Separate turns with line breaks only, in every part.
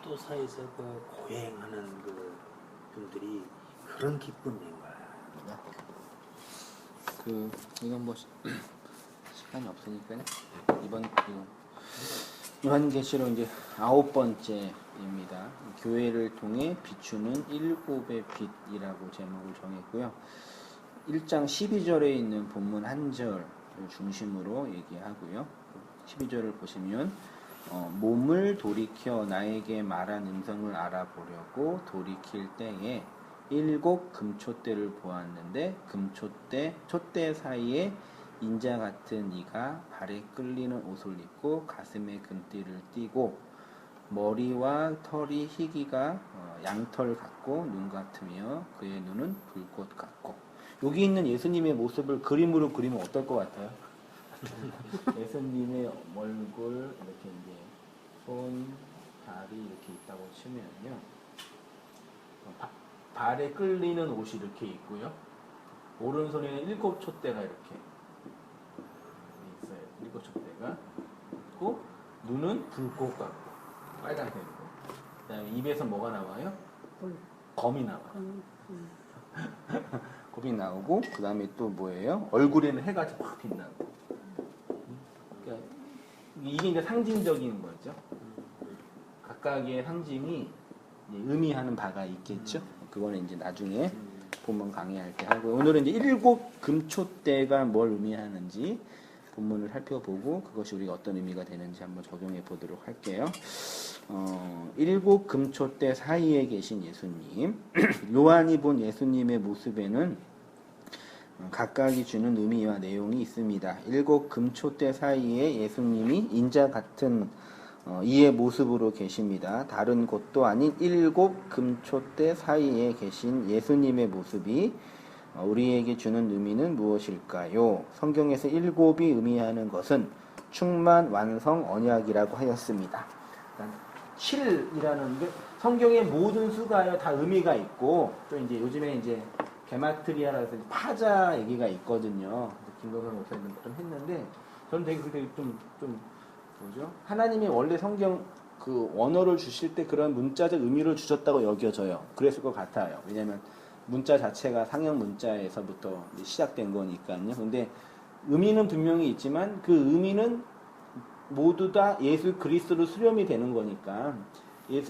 수도사에서 그 고행하는 그 분들이 그런 기쁨인 거야.
이건 뭐 시간이 없으니까요. 이번 요한계시록 이제 9번째입니다. 교회를 통해 비추는 일곱의 빛이라고 제목을 정했고요. 1장 12절에 있는 본문 한 절을 중심으로 얘기하고요. 12절을 보시면 몸을 돌이켜 나에게 말한 음성을 알아보려고 돌이킬 때에 7 금촛대를 보았는데 촛대 사이에 인자 같은 이가 발에 끌리는 옷을 입고 가슴에 금띠를 띠고 머리와 털이 희기가 양털 같고 눈 같으며 그의 눈은 불꽃 같고. 여기 있는 예수님의 모습을 그림으로 그리면 어떨 것 같아요? 예수님의 얼굴 이렇게 이제 손, 다리 이렇게 있다고 치면요, 발에 끌리는 옷이 이렇게 있고요, 오른손에는 7 촛대가 이렇게 있어요. 7 촛대가 있고 눈은 불꽃 같고 빨간색이고, 그다음에 입에서 뭐가 나와요? 검이 나와요. 검이 나오고, 그 다음에 또 뭐예요? 얼굴에는 해가 확 빛나고. 그러니까 이게 이제 상징적인 거죠. 각각의 상징이 의미하는 바가 있겠죠. 그거는 이제 나중에 본문 강의할 때 하고, 오늘은 이제 7 금촛대가 뭘 의미하는지 본문을 살펴보고 그것이 우리가 어떤 의미가 되는지 한번 적용해 보도록 할게요. 7 금촛대 사이에 계신 예수님. 요한이 본 예수님의 모습에는 각각이 주는 의미와 내용이 있습니다. 7 금촛대 사이에 예수님이 인자 같은 이의 모습으로 계십니다. 다른 곳도 아닌 7 금촛대 사이에 계신 예수님의 모습이 우리에게 주는 의미는 무엇일까요? 성경에서 7이 의미하는 것은 충만, 완성, 언약이라고 하였습니다. 7이라는 게 성경의 모든 수가요 다 의미가 있고, 또 이제 요즘에 이제 게마트리아라서 파자 얘기가 있거든요. 김건선 목사님 좀 했는데, 저는 되게 좀 뭐죠? 하나님이 원래 성경 그 원어를 주실 때 그런 문자적 의미를 주셨다고 여겨져요. 그랬을 것 같아요. 왜냐하면 문자 자체가 상형 문자에서부터 시작된 거니까요. 근데 의미는 분명히 있지만 그 의미는 모두 다 예수 그리스도로 수렴이 되는 거니까,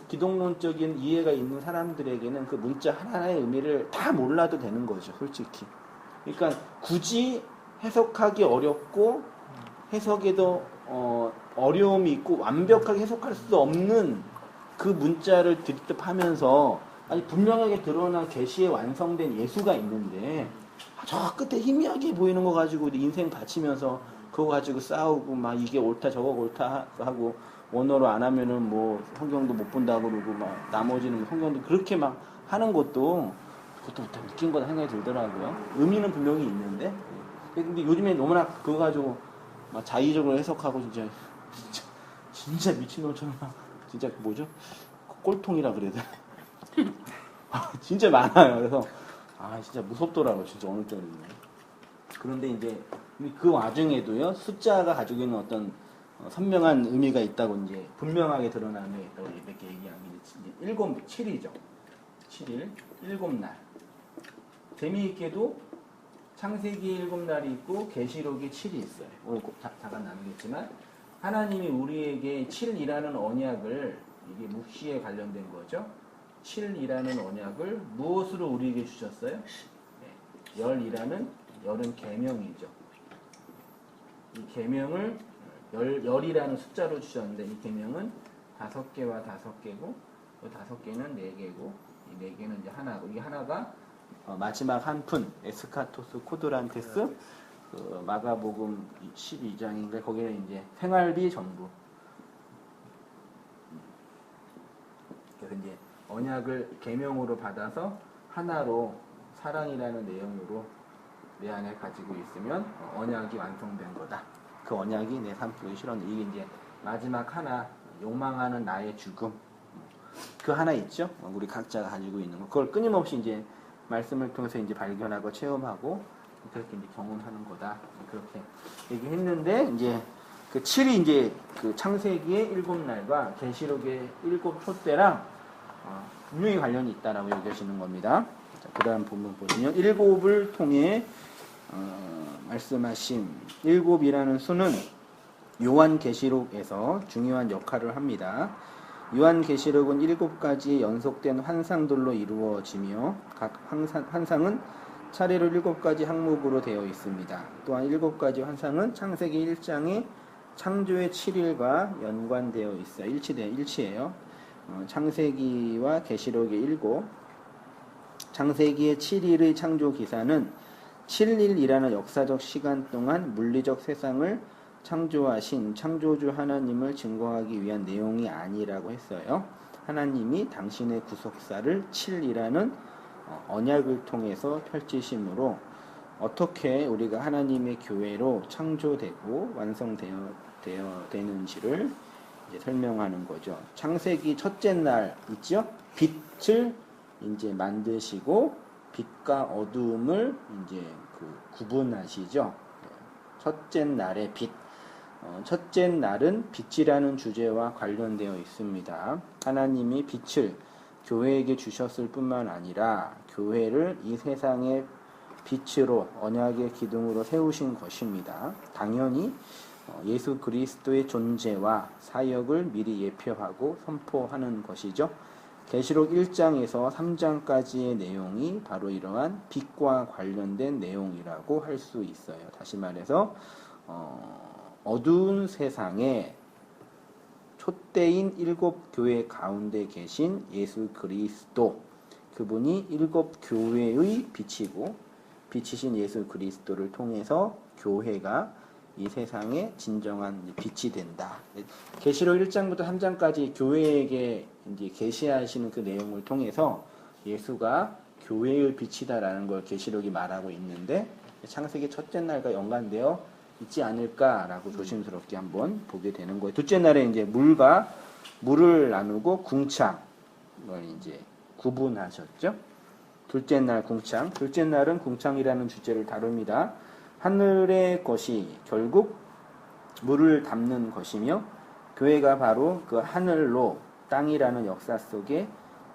기독론적인 이해가 있는 사람들에게는 그 문자 하나하나의 의미를 다 몰라도 되는 거죠, 솔직히. 그러니까 굳이 해석하기 어렵고 해석에도 어려움이 있고 완벽하게 해석할 수 없는 그 문자를 들이하면서 아주 분명하게 드러난 계시에 완성된 예수가 있는데, 저 끝에 희미하게 보이는 거 가지고 인생 바치면서 그거 가지고 싸우고 막 이게 옳다 저거 옳다 하고, 원어로 안 하면은 뭐 성경도 못 본다고 그러고, 막 나머지는 성경도 그렇게 막 하는 것도 그것도 웃긴 거다 생각이 들더라고요. 의미는 분명히 있는데, 근데 요즘에 너무나 그거 가지고 막 자의적으로 해석하고 진짜 미친놈처럼 진짜 뭐죠? 꼴통이라 그래야 돼. 진짜 많아요. 그래서 진짜 무섭더라고요, 진짜 어느 때는. 그런데 이제 그 와중에도요, 숫자가 가지고 있는 어떤 선명한 의미가 있다고, 이제 분명하게 드러나는 게 있다고 이렇게 얘기하는 게 7이죠. 7일, 7날. 재미있게도 창세기 7날이 있고 계시록이 7이 있어요. 오늘 꼭 잠깐 나누겠지만, 하나님이 우리에게 7이라는 언약을, 이게 묵시에 관련된 거죠. 7이라는 언약을 무엇으로 우리에게 주셨어요? 네, 열은 계명이죠. 이 계명을 열이라는 숫자로 주셨는데, 이 계명은 5개와 5개고, 그 5개는 4개고, 이 4개는 이제 하나고, 이게 하나가 마지막 한 푼, 에스카토스 코드란테스, 그 마가복음 12장인데 거기는 이제 생활비 전부. 그래서 이제 언약을 계명으로 받아서 하나로 사랑이라는 내용으로 내 안에 가지고 있으면 언약이 완성된 거다. 그 언약이 내 삶 속에 실현돼. 이게 이제 마지막 하나, 욕망하는 나의 죽음. 그 하나 있죠? 우리 각자가 가지고 있는 거. 그걸 끊임없이 이제 말씀을 통해서 이제 발견하고 체험하고 그렇게 이제 경험하는 거다. 그렇게 얘기했는데, 이제 그 7이 이제 그 창세기의 7날과 계시록의 7촛대랑 분명히 관련이 있다라고 여겨지는 겁니다. 그 다음 본문 보시면 7을 통해 말씀하신 7이라는 수는 요한계시록에서 중요한 역할을 합니다. 요한계시록은 7가지 연속된 환상들로 이루어지며 각 환상은 차례로 7가지 항목으로 되어 있습니다. 또한 7가지 환상은 창세기 1장의 창조의 7일과 연관되어 있어요. 일치예요. 창세기와 계시록의 7, 창세기의 7일의 창조 기사는 7일이라는 역사적 시간 동안 물리적 세상을 창조하신 창조주 하나님을 증거하기 위한 내용이 아니라고 했어요. 하나님이 당신의 구속사를 7이라는 언약을 통해서 펼치심으로 어떻게 우리가 하나님의 교회로 창조되고 완성되는지를 이제 설명하는 거죠. 창세기 첫째 날 있죠? 빛을 이제 만드시고 빛과 어두움을 이제 구분하시죠. 첫째 날의 빛. 첫째 날은 빛이라는 주제와 관련되어 있습니다. 하나님이 빛을 교회에게 주셨을 뿐만 아니라 교회를 이 세상의 빛으로 언약의 기둥으로 세우신 것입니다. 당연히 예수 그리스도의 존재와 사역을 미리 예표하고 선포하는 것이죠. 계시록 1장에서 3장까지의 내용이 바로 이러한 빛과 관련된 내용이라고 할 수 있어요. 다시 말해서 어두운 세상에 촛대인 7교회 가운데 계신 예수 그리스도, 그분이 7교회의 빛이고 빛이신 예수 그리스도를 통해서 교회가 이 세상에 진정한 빛이 된다. 계시록 1장부터 3장까지 교회에게 이제 계시하시는 그 내용을 통해서 예수가 교회의 빛이다라는 걸 계시록이 말하고 있는데 창세기 첫째 날과 연관되어 있지 않을까라고 조심스럽게 한번 보게 되는 거예요. 둘째 날에 이제 물을 나누고 궁창을 이제 구분하셨죠. 둘째 날 궁창. 둘째 날은 궁창이라는 주제를 다룹니다. 하늘의 것이 결국 물을 담는 것이며 교회가 바로 그 하늘로 땅이라는 역사 속에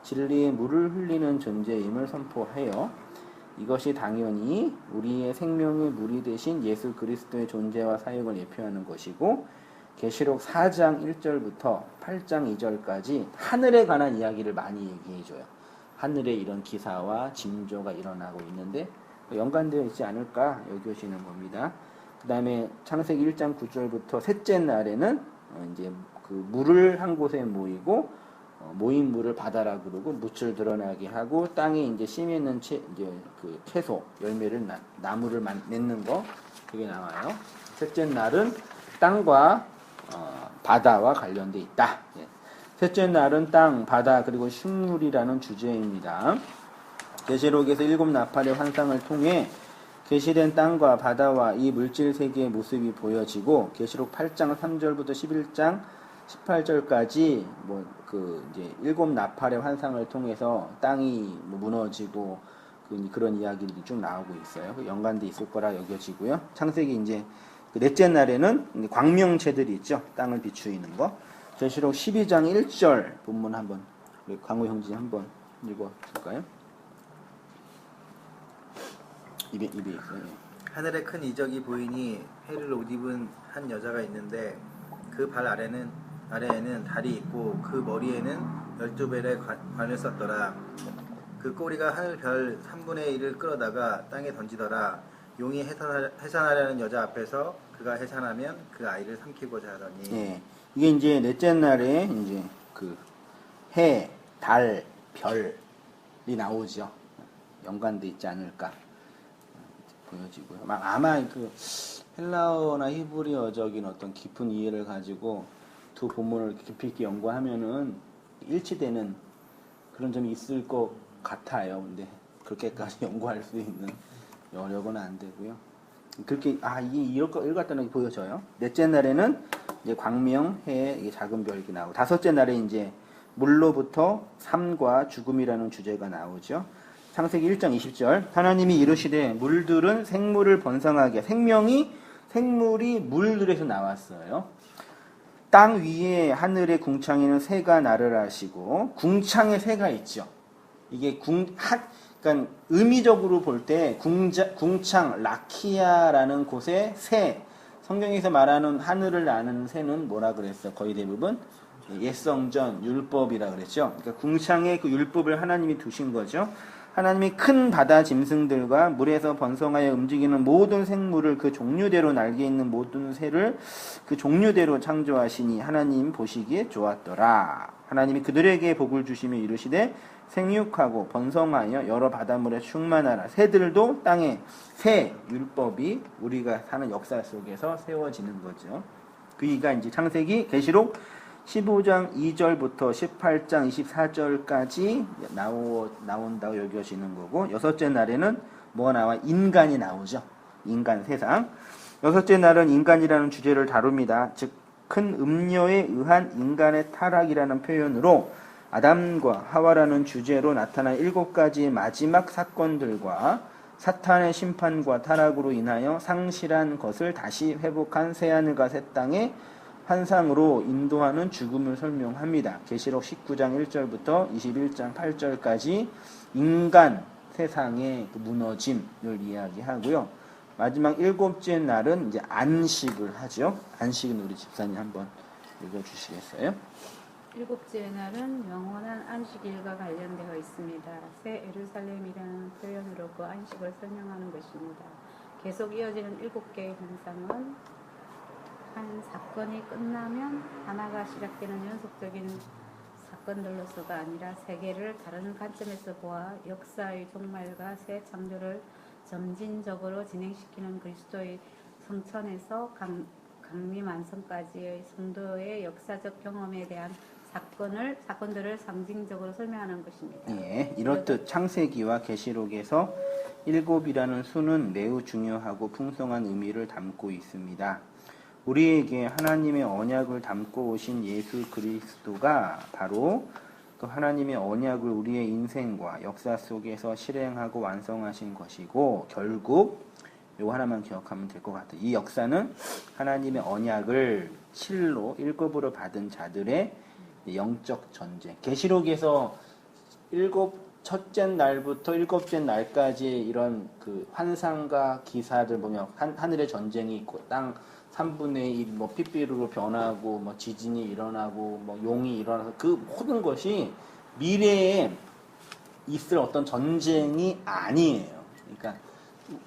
진리의 물을 흘리는 존재임을 선포해요. 이것이 당연히 우리의 생명의 물이 되신 예수 그리스도의 존재와 사역을 예표하는 것이고 계시록 4장 1절부터 8장 2절까지 하늘에 관한 이야기를 많이 얘기해줘요. 하늘에 이런 기사와 징조가 일어나고 있는데 연관되어 있지 않을까 여겨지는 겁니다. 그 다음에 창세기 1장 9절부터 셋째 날에는 이제 그 물을 한 곳에 모이고 모인 물을 바다라 그러고 묻을 드러나게 하고 땅에 이제 씨 있는 이제 그 채소 열매를 나무를 맺는 거 그게 나와요. 셋째 날은 땅과 바다와 관련돼 있다. 셋째 날은 땅, 바다 그리고 식물이라는 주제입니다. 계시록에서 7 나팔의 환상을 통해 계시된 땅과 바다와 이 물질 세계의 모습이 보여지고 계시록 8장 3절부터 11장 18절까지 이제 7 나팔의 환상을 통해서 땅이 무너지고 그런 이야기들이 쭉 나오고 있어요. 연관돼 있을 거라 여겨지고요. 창세기 이제 그 넷째 날에는 광명체들이 있죠. 땅을 비추이는 거. 계시록 12장 1절 본문 한번 광우 형제 한번 읽어줄까요? 입에 있어요.
하늘에 큰 이적이 보이니 해를 옷 입은 한 여자가 있는데 그 발 아래에는 달이 있고 그 머리에는 12벨의 관을 썼더라. 그 꼬리가 하늘 별 3분의 1을 끌어다가 땅에 던지더라. 용이 해산하려는 여자 앞에서 그가 해산하면 그 아이를 삼키고자 하더니.
네, 이게 이제 넷째 날에 이제 그 해, 달, 별이 나오죠. 연관돼 있지 않을까 보여지고요. 아마 그 헬라어나 히브리어적인 어떤 깊은 이해를 가지고 두 본문을 깊이 있게 연구하면은 일치되는 그런 점이 있을 것 같아요. 근데 그렇게까지 연구할 수 있는 여력은 안 되고요. 그렇게 이게 읽었다는 게 보여져요. 넷째 날에는 이제 광명, 해, 이게 작은 별이 나오고 다섯째 날에 이제 물로부터 삶과 죽음이라는 주제가 나오죠. 창세기 1장 20절 하나님이 이르시되 물들은 생물을 번성하게 생명이 생물이 물들에서 나왔어요. 땅 위에 하늘의 궁창에는 새가 날을 하시고 궁창에 새가 있죠. 이게 그러니까 의미적으로 볼 때 궁창 라키아라는 곳에 새, 성경에서 말하는 하늘을 나는 새는 뭐라 그랬어요? 거의 대부분 옛성전 율법이라 그랬죠. 그러니까 궁창에 그 율법을 하나님이 두신 거죠. 하나님이 큰 바다 짐승들과 물에서 번성하여 움직이는 모든 생물을 그 종류대로 날개 있는 모든 새를 그 종류대로 창조하시니 하나님 보시기에 좋았더라. 하나님이 그들에게 복을 주시며 이르시되 생육하고 번성하여 여러 바닷물에 충만하라. 새들도 땅에 새 율법이 우리가 사는 역사 속에서 세워지는 거죠. 그이가 이제 창세기 계시록 15장 2절부터 18장 24절까지 나온다고 여겨지는 거고, 여섯째 날에는 뭐가 나와? 인간이 나오죠. 인간 세상. 여섯째 날은 인간이라는 주제를 다룹니다. 즉 큰 음녀에 의한 인간의 타락이라는 표현으로 아담과 하와라는 주제로 나타난 7가지 마지막 사건들과 사탄의 심판과 타락으로 인하여 상실한 것을 다시 회복한 새하늘과 새 땅의 환상으로 인도하는 죽음을 설명합니다. 계시록 19장 1절부터 21장 8절까지 인간 세상의 그 무너짐을 이야기하고요. 마지막 7째 날은 이제 안식을 하죠. 안식은 우리 집사님 한번 읽어주시겠어요?
7째 날은 영원한 안식일과 관련되어 있습니다. 새 예루살렘이라는 표현으로 그 안식을 설명하는 것입니다. 계속 이어지는 7개의 현상은 한 사건이 끝나면 하나가 시작되는 연속적인 사건들로서가 아니라 세계를 다른 관점에서 보아 역사의 종말과 새 창조를 점진적으로 진행시키는 그리스도의 성천에서 강림완성까지의 성도의 역사적 경험에 대한 사건들을 상징적으로 설명하는 것입니다.
예, 이렇듯 창세기와 계시록에서 7이라는 수는 매우 중요하고 풍성한 의미를 담고 있습니다. 우리에게 하나님의 언약을 담고 오신 예수 그리스도가 바로 그 하나님의 언약을 우리의 인생과 역사 속에서 실행하고 완성하신 것이고, 결국 이거 하나만 기억하면 될 것 같아요. 이 역사는 하나님의 언약을 실로 1급으로 받은 자들의 영적 전쟁. 계시록에서 첫째 날부터 7째 날까지 이런 그 환상과 기사들 보면 하늘의 전쟁이 있고 땅 3분의 1 뭐 핏비루로 변하고 뭐 지진이 일어나고 뭐 용이 일어나서 그 모든 것이 미래에 있을 어떤 전쟁이 아니에요. 그러니까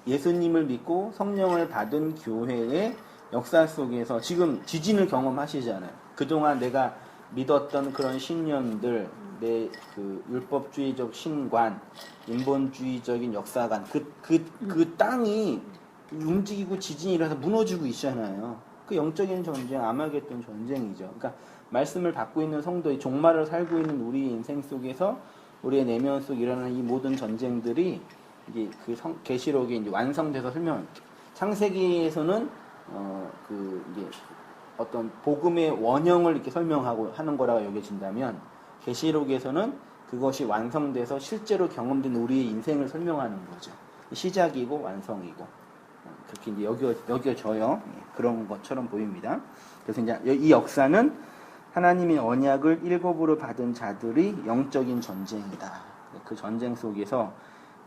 예수님을 믿고 성령을 받은 교회의 역사 속에서 지금 지진을 경험하시잖아요. 그동안 내가 믿었던 그런 신념들, 내 그 율법주의적 신관, 인본주의적인 역사관, 그 땅이 움직이고 지진이 일어나서 무너지고 있잖아요. 그 영적인 전쟁, 아마겟돈 전쟁이죠. 그러니까 말씀을 받고 있는 성도의 종말을 살고 있는 우리 인생 속에서 우리의 내면 속에 일어나는 이 모든 전쟁들이 이제 그 계시록에 이제 완성돼서 설명. 창세기에서는 이제 어떤 복음의 원형을 이렇게 설명하고 하는 거라고 여겨진다면, 계시록에서는 그것이 완성돼서 실제로 경험된 우리의 인생을 설명하는 거죠. 시작이고 완성이고. 그렇게 이제 여겨져요. 그런 것처럼 보입니다. 그래서 이제 이 역사는 하나님의 언약을 1급으로 받은 자들의 영적인 전쟁이다. 그 전쟁 속에서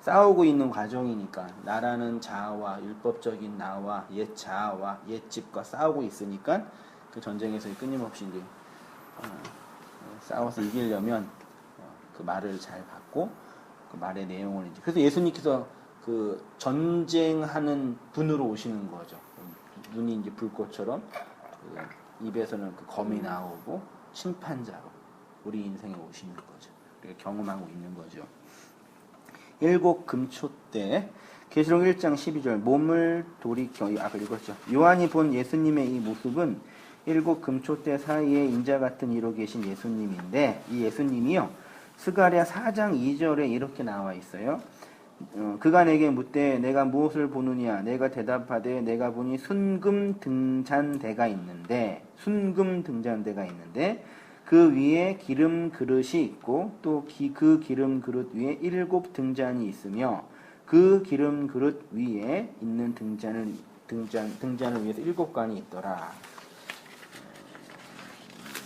싸우고 있는 과정이니까, 나라는 자아와 율법적인 나와 옛 자아와 옛 집과 싸우고 있으니까 그 전쟁에서 끊임없이 이제 싸워서 이기려면 그 말을 잘 받고 그 말의 내용을 이제, 그래서 예수님께서 그 전쟁하는 분으로 오시는 거죠. 눈이 이제 불꽃처럼 그 입에서는 그 검이 나오고 심판자로 우리 인생에 오시는 거죠. 우리가 경험하고 있는 거죠. 7 금초 때 계시록 1장 12절 몸을 돌이켜 아까 읽었죠. 요한이 본 예수님의 이 모습은 7 금초 때 사이에 인자 같은 이로 계신 예수님인데, 이 예수님이요 스가랴 4장 2절에 이렇게 나와 있어요. 그가 내게 묻되 내가 무엇을 보느냐? 내가 대답하되 내가 보니 순금 등잔대가 있는데 그 위에 기름 그릇이 있고 또 그 기름 그릇 위에 7 등잔이 있으며 그 기름 그릇 위에 있는 등잔을 위해서 7관이 있더라.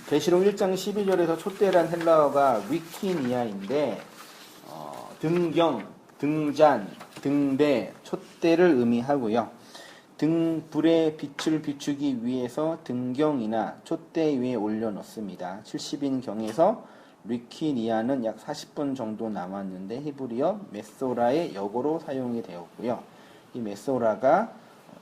계시록 1장 12절에서 촛대란 헬라어가 위키니아인데 등경, 등잔, 등대, 촛대를 의미하고요. 등불의 빛을 비추기 위해서 등경이나 촛대 위에 올려놓습니다. 70인 경에서 리키니아는 약 40분 정도 남았는데 히브리어 메소라의 역어로 사용이 되었고요. 이 메소라가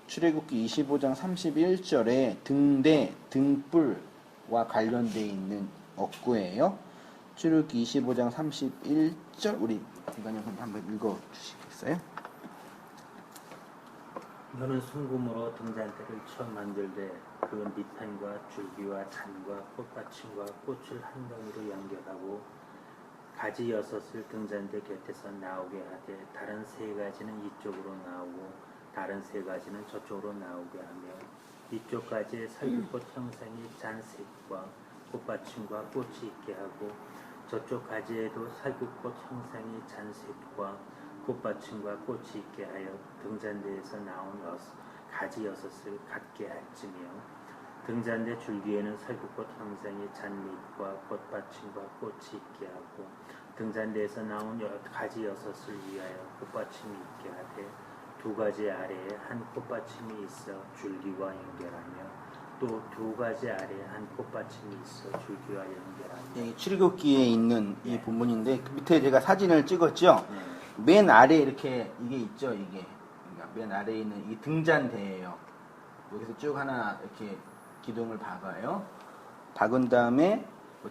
출애굽기 25장 31절에 등대, 등불과 관련되어 있는 어구예요. 출애굽기 25장 31절 우리 김관영 선생님 한번 읽어주시겠어요?
너는 순금으로 등잔대를 처음 만들되 그 밑판과 줄기와 잔과 꽃받침과 꽃을 한 덩이로 연결하고 가지 6을 등잔대 곁에서 나오게 하되 다른 3가지는 이쪽으로 나오고 다른 3가지는 저쪽으로 나오게 하며 이쪽 가지에 살구꽃 형상이 잔색과 꽃받침과 꽃이 있게 하고 저쪽 가지에도 살구꽃 형상이 잔색과 꽃받침과 꽃이 있게 하여 등잔대에서 나온 가지 6을 갖게 할지며 등잔대 줄기에는 살구꽃 형상의 잔밑과 꽃받침과 꽃이 있게 하고 등잔대에서 나온 가지 6을 위하여 꽃받침이 있게 하되 2가지 아래에 한 꽃받침이 있어 줄기와 연결하며 또 2가지 아래에 한 꽃받침이 있어 줄기와 연결하며
출애굽기에 있는 이 본문인데 그 밑에 제가 사진을 찍었죠. 맨 아래 이렇게 이게 있죠. 이게 그러니까 맨 아래에 있는 이 등잔대예요. 여기서 쭉 하나 이렇게 기둥을 박아요. 박은 다음에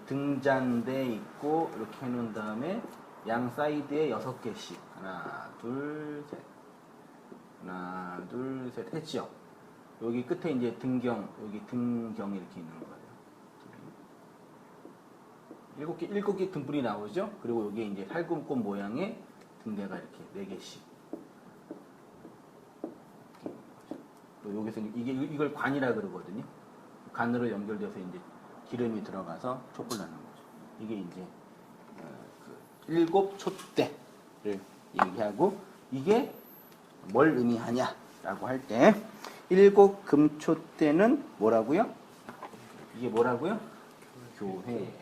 등잔대 있고 이렇게 해놓은 다음에 양 사이드에 6개씩 하나 둘 셋 하나 둘 셋 했죠. 여기 끝에 이제 등경 여기 등경이 이렇게 있는 거예요. 7개 등불이 나오죠. 그리고 여기 이제 살구꽃 모양의 등대가 이렇게 4개씩. 또 여기서 이걸 관이라 그러거든요. 관으로 연결돼서 이제 기름이 들어가서 촛불 나는 거죠. 이게 이제 7 촛대를 얘기하고 이게 뭘 의미하냐라고 할 때 7 금촛대는 뭐라고요? 이게 뭐라고요? 교회.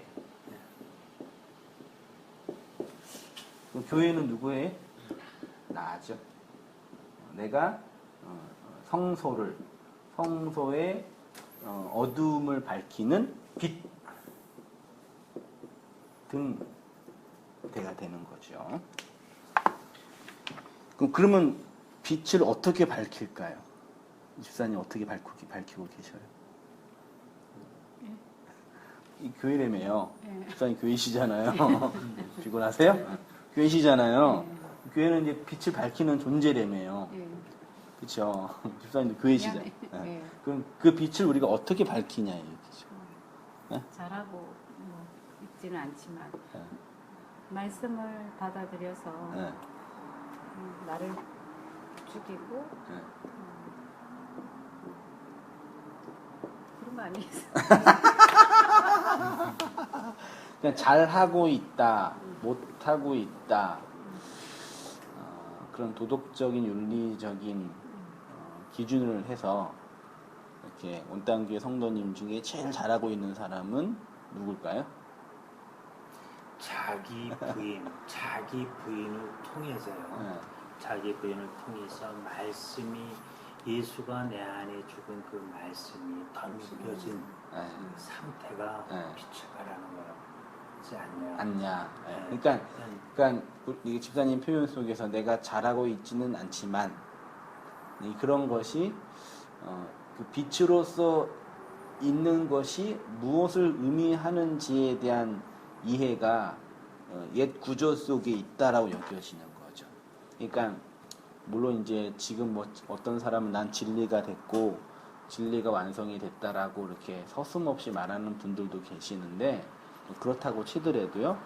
교회는 누구예요? 나죠. 내가 성소의 어둠을 밝히는 빛 등대가 되는 거죠. 그러면 빛을 어떻게 밝힐까요? 집사님 어떻게 밝히고 계셔요? 이 교회라며요. 집사님 교회시잖아요. 피곤하세요? 교회시잖아요. 교회는 이제 빛을 밝히는 존재라며요. 그렇죠. 집사님도 교회시잖아요. 그럼 그 빛을 우리가 어떻게 밝히냐 얘기죠.
잘하고 뭐 있지는 않지만 말씀을 받아들여서 나를 죽이고 그런 거 아니겠어요?
그냥 잘하고 있다, 못하고 있다, 그런 도덕적인 윤리적인 기준을 해서 이렇게 온땅교회 성도님 중에 제일 잘하고 있는 사람은 누굴까요?
자기 부인을 통해서요. 자기 부인을 통해서 말씀이 예수가 내 안에 죽은 그 말씀이 덤벼진 상태가 빛을 발하는 거지 않냐. 그러니까 이 집사님 표현 속에서 내가 잘하고 있지는 않지만 그런 것이 그 빛으로서 있는 것이 무엇을 의미하는지에 대한 이해가 옛 구조 속에 있다라고 여겨지는 거죠. 그러니까 물론 이제 지금 뭐 어떤 사람은 난 진리가 됐고 진리가 완성이 됐다라고 이렇게 서슴없이 말하는 분들도 계시는데 그렇다고 치더라도요.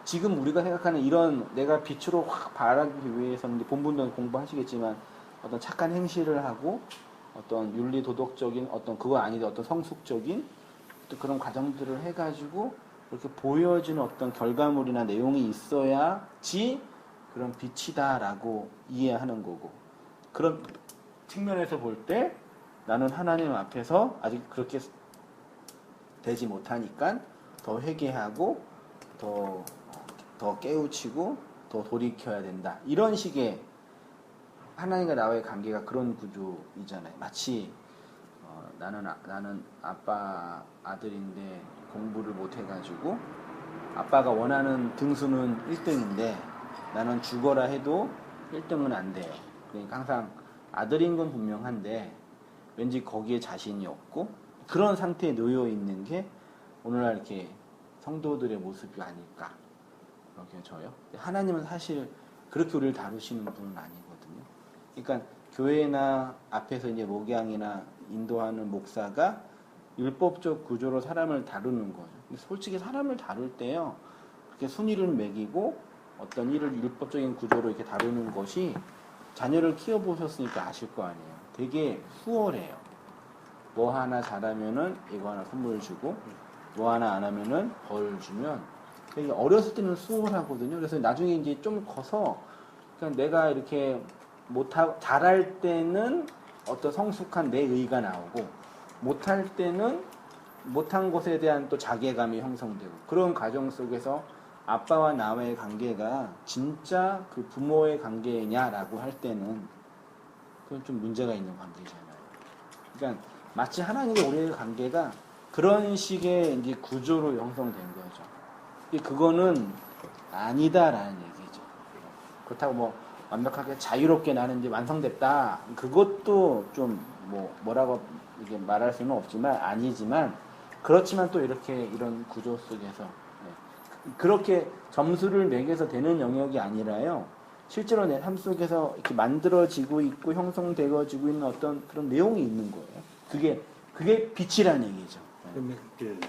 지금 우리가 생각하는 이런 내가 빛으로 확 발하기 위해서는 본문도 공부하시겠지만 어떤 착한 행실을 하고 어떤 윤리 도덕적인 어떤 그거 아니더라도 어떤 성숙적인 또 그런 과정들을 해가지고 이렇게 보여지는 어떤 결과물이나 내용이 있어야지 그런 빛이다라고 이해하는 거고
측면에서 볼 때 나는 하나님 앞에서 아직 그렇게 되지 못하니까 더 회개하고 더 깨우치고 더 돌이켜야 된다. 이런 식의 하나님과 나와의 관계가 그런 구조이잖아요. 마치 나는 아빠 아들인데 공부를 못 해가지고 아빠가 원하는 등수는 1등인데 나는 죽어라 해도 1등은 안 돼요. 그러니까 항상 아들인 건 분명한데 왠지 거기에 자신이 없고 그런 상태에 놓여 있는 게 오늘날 이렇게 성도들의 모습이 아닐까 그렇게 저요. 하나님은 사실 그렇게 우리를 다루시는 분은 아니거든요. 그러니까 교회나 앞에서 이제 목양이나 인도하는 목사가 율법적 구조로 사람을 다루는 거죠. 근데 솔직히 사람을 다룰 때요, 그렇게 순위를 매기고 어떤 일을 율법적인 구조로 이렇게 다루는 것이 자녀를 키워보셨으니까 아실 거 아니에요. 되게 수월해요. 뭐 하나 잘하면은 이거 하나 선물 주고, 뭐 하나 안 하면은 벌 주면 되게 어렸을 때는 수월하거든요. 그래서 나중에 이제 좀 커서, 그러니까 내가 이렇게 잘할 때는 어떤 성숙한 내 의가 나오고, 못할 때는 못한 것에 대한 또 자괴감이 형성되고, 그런 과정 속에서 아빠와 나와의 관계가 진짜 그 부모의 관계냐라고 할 때는 그건 좀 문제가 있는 관계잖아요. 그러니까 마치 하나님과 우리의 관계가 그런 식의 이제 구조로 형성된 거죠. 그거는 아니다라는 얘기죠. 그렇다고 뭐 완벽하게 자유롭게 나는 이제 완성됐다. 그것도 좀 뭐라고 이게 말할 수는 없지만 아니지만 그렇지만 또 이런 구조 속에서 그렇게 점수를 매겨서 되는 영역이 아니라요. 실제로 내 삶 속에서 이렇게 만들어지고 있고 형성되어지고 있는 어떤 그런 내용이 있는 거예요. 그게 빛이라는 얘기죠.
그러면 좀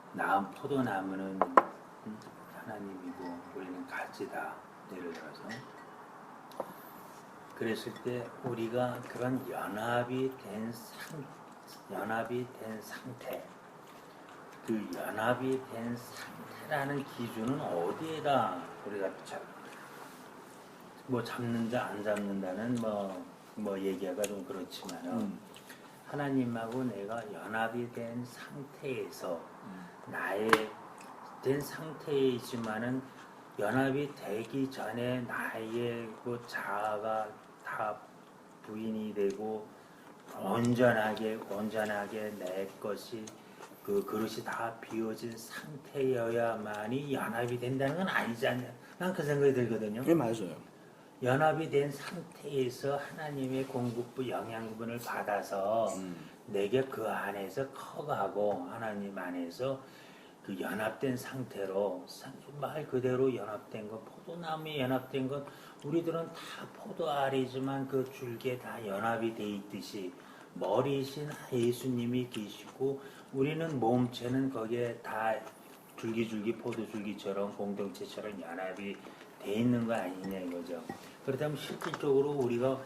여쭤볼게요. 포도나무는 하나님이고 우리는 가지다. 예를 들어서 그랬을 때 우리가 그런 연합이 된 상태, 그 연합이 된 상태라는 기준은 어디에다 우리가 뭐 잡는다 안 잡는다는 뭐 얘기가 좀 그렇지만은 하나님하고 내가 연합이 된 상태에서 나의 된 상태이지만은 연합이 되기 전에 나의 그 자아가 다 부인이 되고 온전하게 내 것이 그 그릇이 다 비워진 상태여야만이 연합이 된다는 건 아니지 않냐? 난 그 생각이 들거든요.
네, 맞아요.
연합이 된 상태에서 하나님의 공급부 영양분을 받아서 내게 그 안에서 커가고 하나님 안에서 그 연합된 상태로 말 그대로 연합된 것, 포도나무에 연합된 것, 우리들은 다 포도알이지만 그 줄기에 다 연합이 돼 있듯이 머리이신 예수님이 계시고 우리는 몸체는 거기에 다 줄기 포도줄기처럼 공동체처럼 연합이 돼 있는 거 아니냐 이거죠. 그렇다면 실질적으로 우리가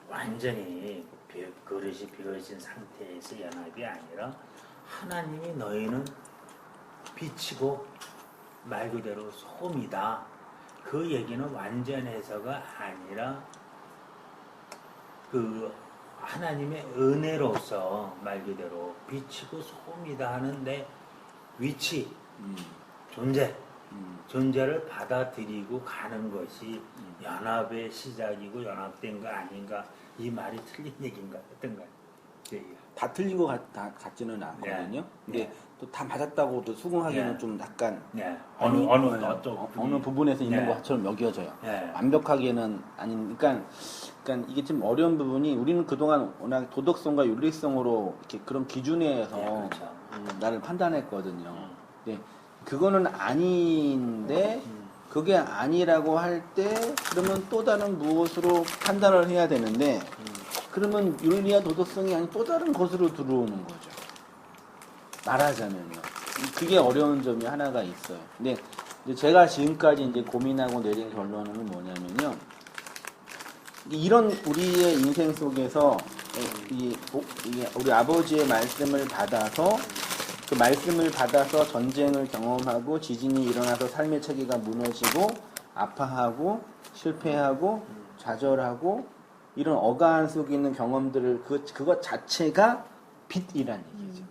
완전히 그릇이 비워진 상태에서 연합이 아니라 하나님이 너희는 빛이고 말 그대로 솜이다. 그 얘기는 완전해서가 아니라 그 하나님의 은혜로서 말 그대로 빛이고 솜이다 하는데 위치, 존재를 받아들이고 가는 것이 연합의 시작이고 연합된 거 아닌가, 이 말이 틀린 얘기인가 어떤가요?
다 틀린 것 같지는 않거든요. 근데 또 다 맞았다고 또 수긍하기는 좀 약간 어느 부분에서 있는 것처럼 여겨져요. 완벽하게는 아니니까. 그러니까 이게 좀 어려운 부분이 우리는 그동안 워낙 도덕성과 윤리성으로 이렇게 그런 기준에서 나를 판단했거든요. 근데 그거는 아닌데 그게 아니라고 할 때 그러면 또 다른 무엇으로 판단을 해야 되는데 그러면 윤리와 도덕성이 아닌 또 다른 것으로 들어오는 거죠. 말하자면요. 그게 어려운 점이 하나가 있어요. 근데 제가 지금까지 이제 고민하고 내린 결론은 뭐냐면요. 이런 우리의 인생 속에서 우리 아버지의 말씀을 받아서 그 말씀을 받아서 전쟁을 경험하고 지진이 일어나서 삶의 체계가 무너지고 아파하고 실패하고 좌절하고 이런 어간 속에 있는 경험들을 그것 자체가 빛이란 얘기죠.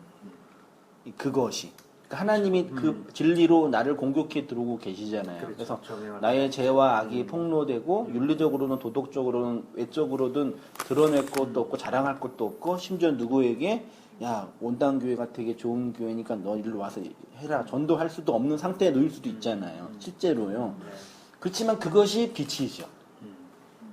그것이. 그러니까 하나님이 그 진리로 나를 공격해 들어오고 계시잖아요.
그렇죠.
그래서
정의와
나의 죄와 악이 폭로되고 윤리적으로는 도덕적으로는 외적으로든 드러낼 것도 없고 자랑할 것도 없고 심지어 누구에게 야 온당교회가 되게 좋은 교회니까 너 일로 와서 해라 전도할 수도 없는 상태에 놓일 수도 있잖아요. 실제로요.
네.
그렇지만 그것이 빛이죠.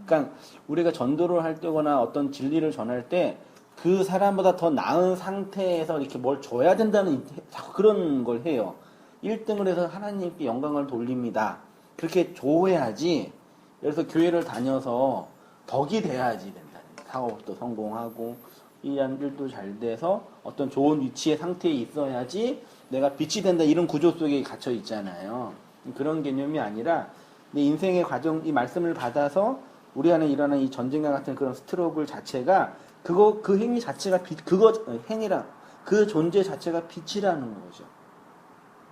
그러니까 우리가 전도를 할 때거나 어떤 진리를 전할 때 그 사람보다 더 나은 상태에서 이렇게 뭘 줘야 된다는 자꾸 그런 걸 해요. 1등을 해서 하나님께 영광을 돌립니다. 그렇게 줘야지. 그래서 교회를 다녀서 덕이 돼야지 된다. 사업도 성공하고 일한 일도 잘 돼서 어떤 좋은 위치의 상태에 있어야지 내가 빛이 된다. 이런 구조 속에 갇혀 있잖아요. 그런 개념이 아니라 내 인생의 과정, 이 말씀을 받아서 우리 안에 일어나는 이 전쟁과 같은 그런 스트러글 자체가 그 행위 자체가 행위라 그 존재 자체가 빛이라는 거죠.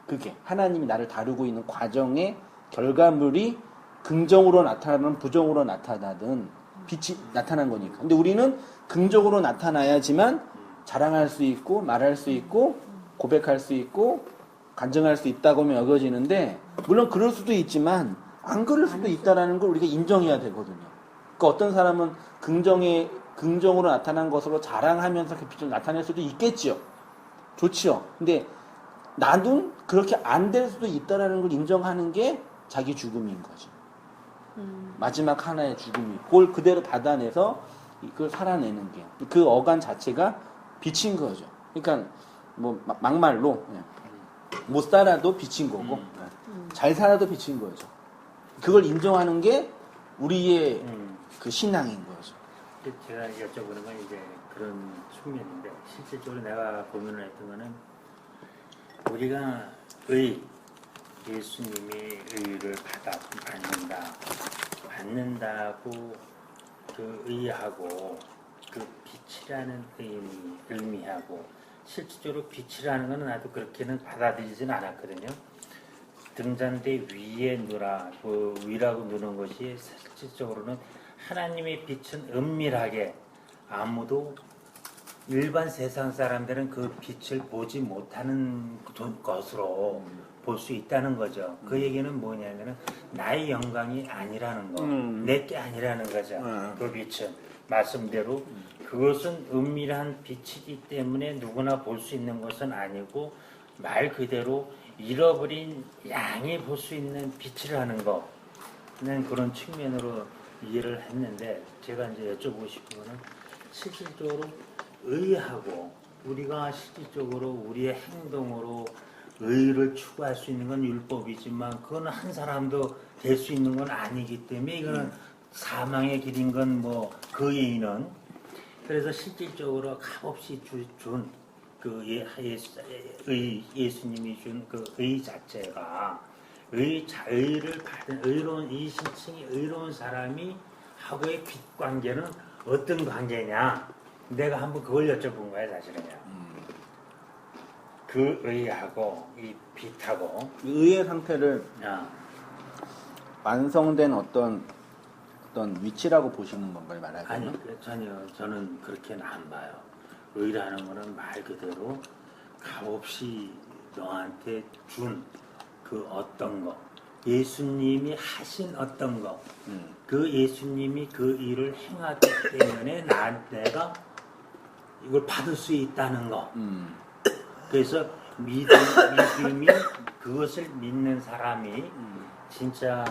그게 하나님이 나를 다루고 있는 과정의 결과물이 긍정으로 나타나든 부정으로 나타나든 빛이 나타난 거니까. 근데 우리는 긍정으로 나타나야지만 자랑할 수 있고 말할 수 있고 고백할 수 있고 간증할 수 있다고 여겨지는데 물론 그럴 수도 있지만 안 그럴 수도 있다라는 걸 우리가 인정해야 되거든요. 그러니까 어떤 사람은 긍정으로 나타난 것으로 자랑하면서 그 빛을 나타낼 수도 있겠죠. 좋지요. 근데 나도 그렇게 안 될 수도 있다라는 걸 인정하는 게 자기 죽음인 거죠. 마지막 하나의 죽음이. 그걸 그대로 받아내서 그걸 살아내는 게. 그 어간 자체가 빛인 거죠. 그러니까 뭐 막말로 못 살아도 빛인 거고 잘 살아도 빛인 거죠. 그걸 인정하는 게 우리의 그 신앙인 거죠.
제가 여쭤보는 건 이제 그런 측면인데 실질적으로 내가 고민을 했던 거는 우리가 예수님이 의를 받는다고 그 의하고 그 빛이라는 의미하고 실질적으로 빛이라는 건 나도 그렇게는 받아들이진 않았거든요. 등잔대 위에 누라 그 위라고 누는 것이 실질적으로는 하나님의 빛은 은밀하게 아무도 일반 세상 사람들은 그 빛을 보지 못하는 것으로 볼 수 있다는 거죠. 그 얘기는 뭐냐면은 나의 영광이 아니라는 거, 내게 아니라는 거죠. 그 빛은 말씀대로 그것은 은밀한 빛이기 때문에 누구나 볼 수 있는 것은 아니고 말 그대로 잃어버린 양이 볼 수 있는 빛이라는 거는 그런 측면으로 이해를 했는데 제가 이제 여쭤보고 싶은 거는 실질적으로 의하고 우리가 실질적으로 우리의 행동으로 의를 추구할 수 있는 건 율법이지만 그건 한 사람도 될 수 있는 건 아니기 때문에 이거는 사망의 길인 건 뭐 그 의의는 그래서 실질적으로 값없이 준 그 예수님이 준 그 의 자체가 의를 받은 의로운 이 신칭이 의로운 사람이 하고의 빛 관계는 어떤 관계냐? 내가 한번 그걸 여쭤본 거야 사실은요. 그 의하고 이 빛하고
의의 상태를 완성된 어떤 위치라고 보시는 건가요, 말하자면?
아니 전혀 저는 그렇게는 안 봐요. 의라는 거는 말 그대로 값없이 너한테 준 그 어떤 거 예수님이 하신 어떤 거 그 예수님이 그 일을 행하기 때문에 내가 이걸 받을 수 있다는 거 그래서 믿음이 그것을 믿는 사람이 진짜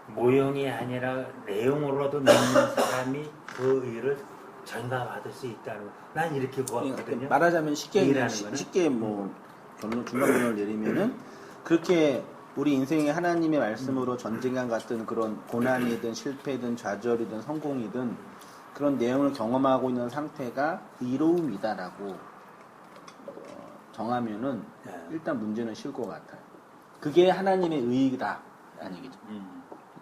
모형이 아니라 내용으로도 믿는 사람이 그 일을 전가받을 수 있다는 거. 난 이렇게 보았거든요.
말하자면 쉽게 뭐 중간 결론을 내리면은 그렇게 우리 인생의 하나님의 말씀으로 전쟁과 같은 그런 고난이든 실패든 좌절이든 성공이든 그런 내용을 경험하고 있는 상태가 의로움이다라고 정하면은 일단 문제는 쉴 것 같아요. 그게 하나님의 의의다 라는 얘기죠.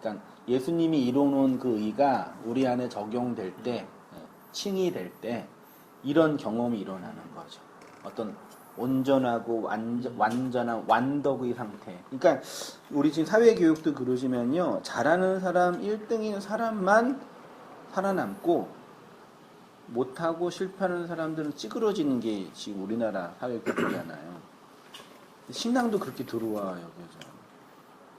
그러니까 예수님이 이루어놓은 그 의가 우리 안에 적용될 때 칭이 될 때 이런 경험이 일어나는 거죠. 어떤 온전하고 완전한 완덕의 상태. 그러니까 우리 지금 사회교육도 그러시면요. 잘하는 사람, 1등인 사람만 살아남고 못하고 실패하는 사람들은 찌그러지는 게 지금 우리나라 사회교육이잖아요. 신앙도 그렇게 들어와요. 그죠?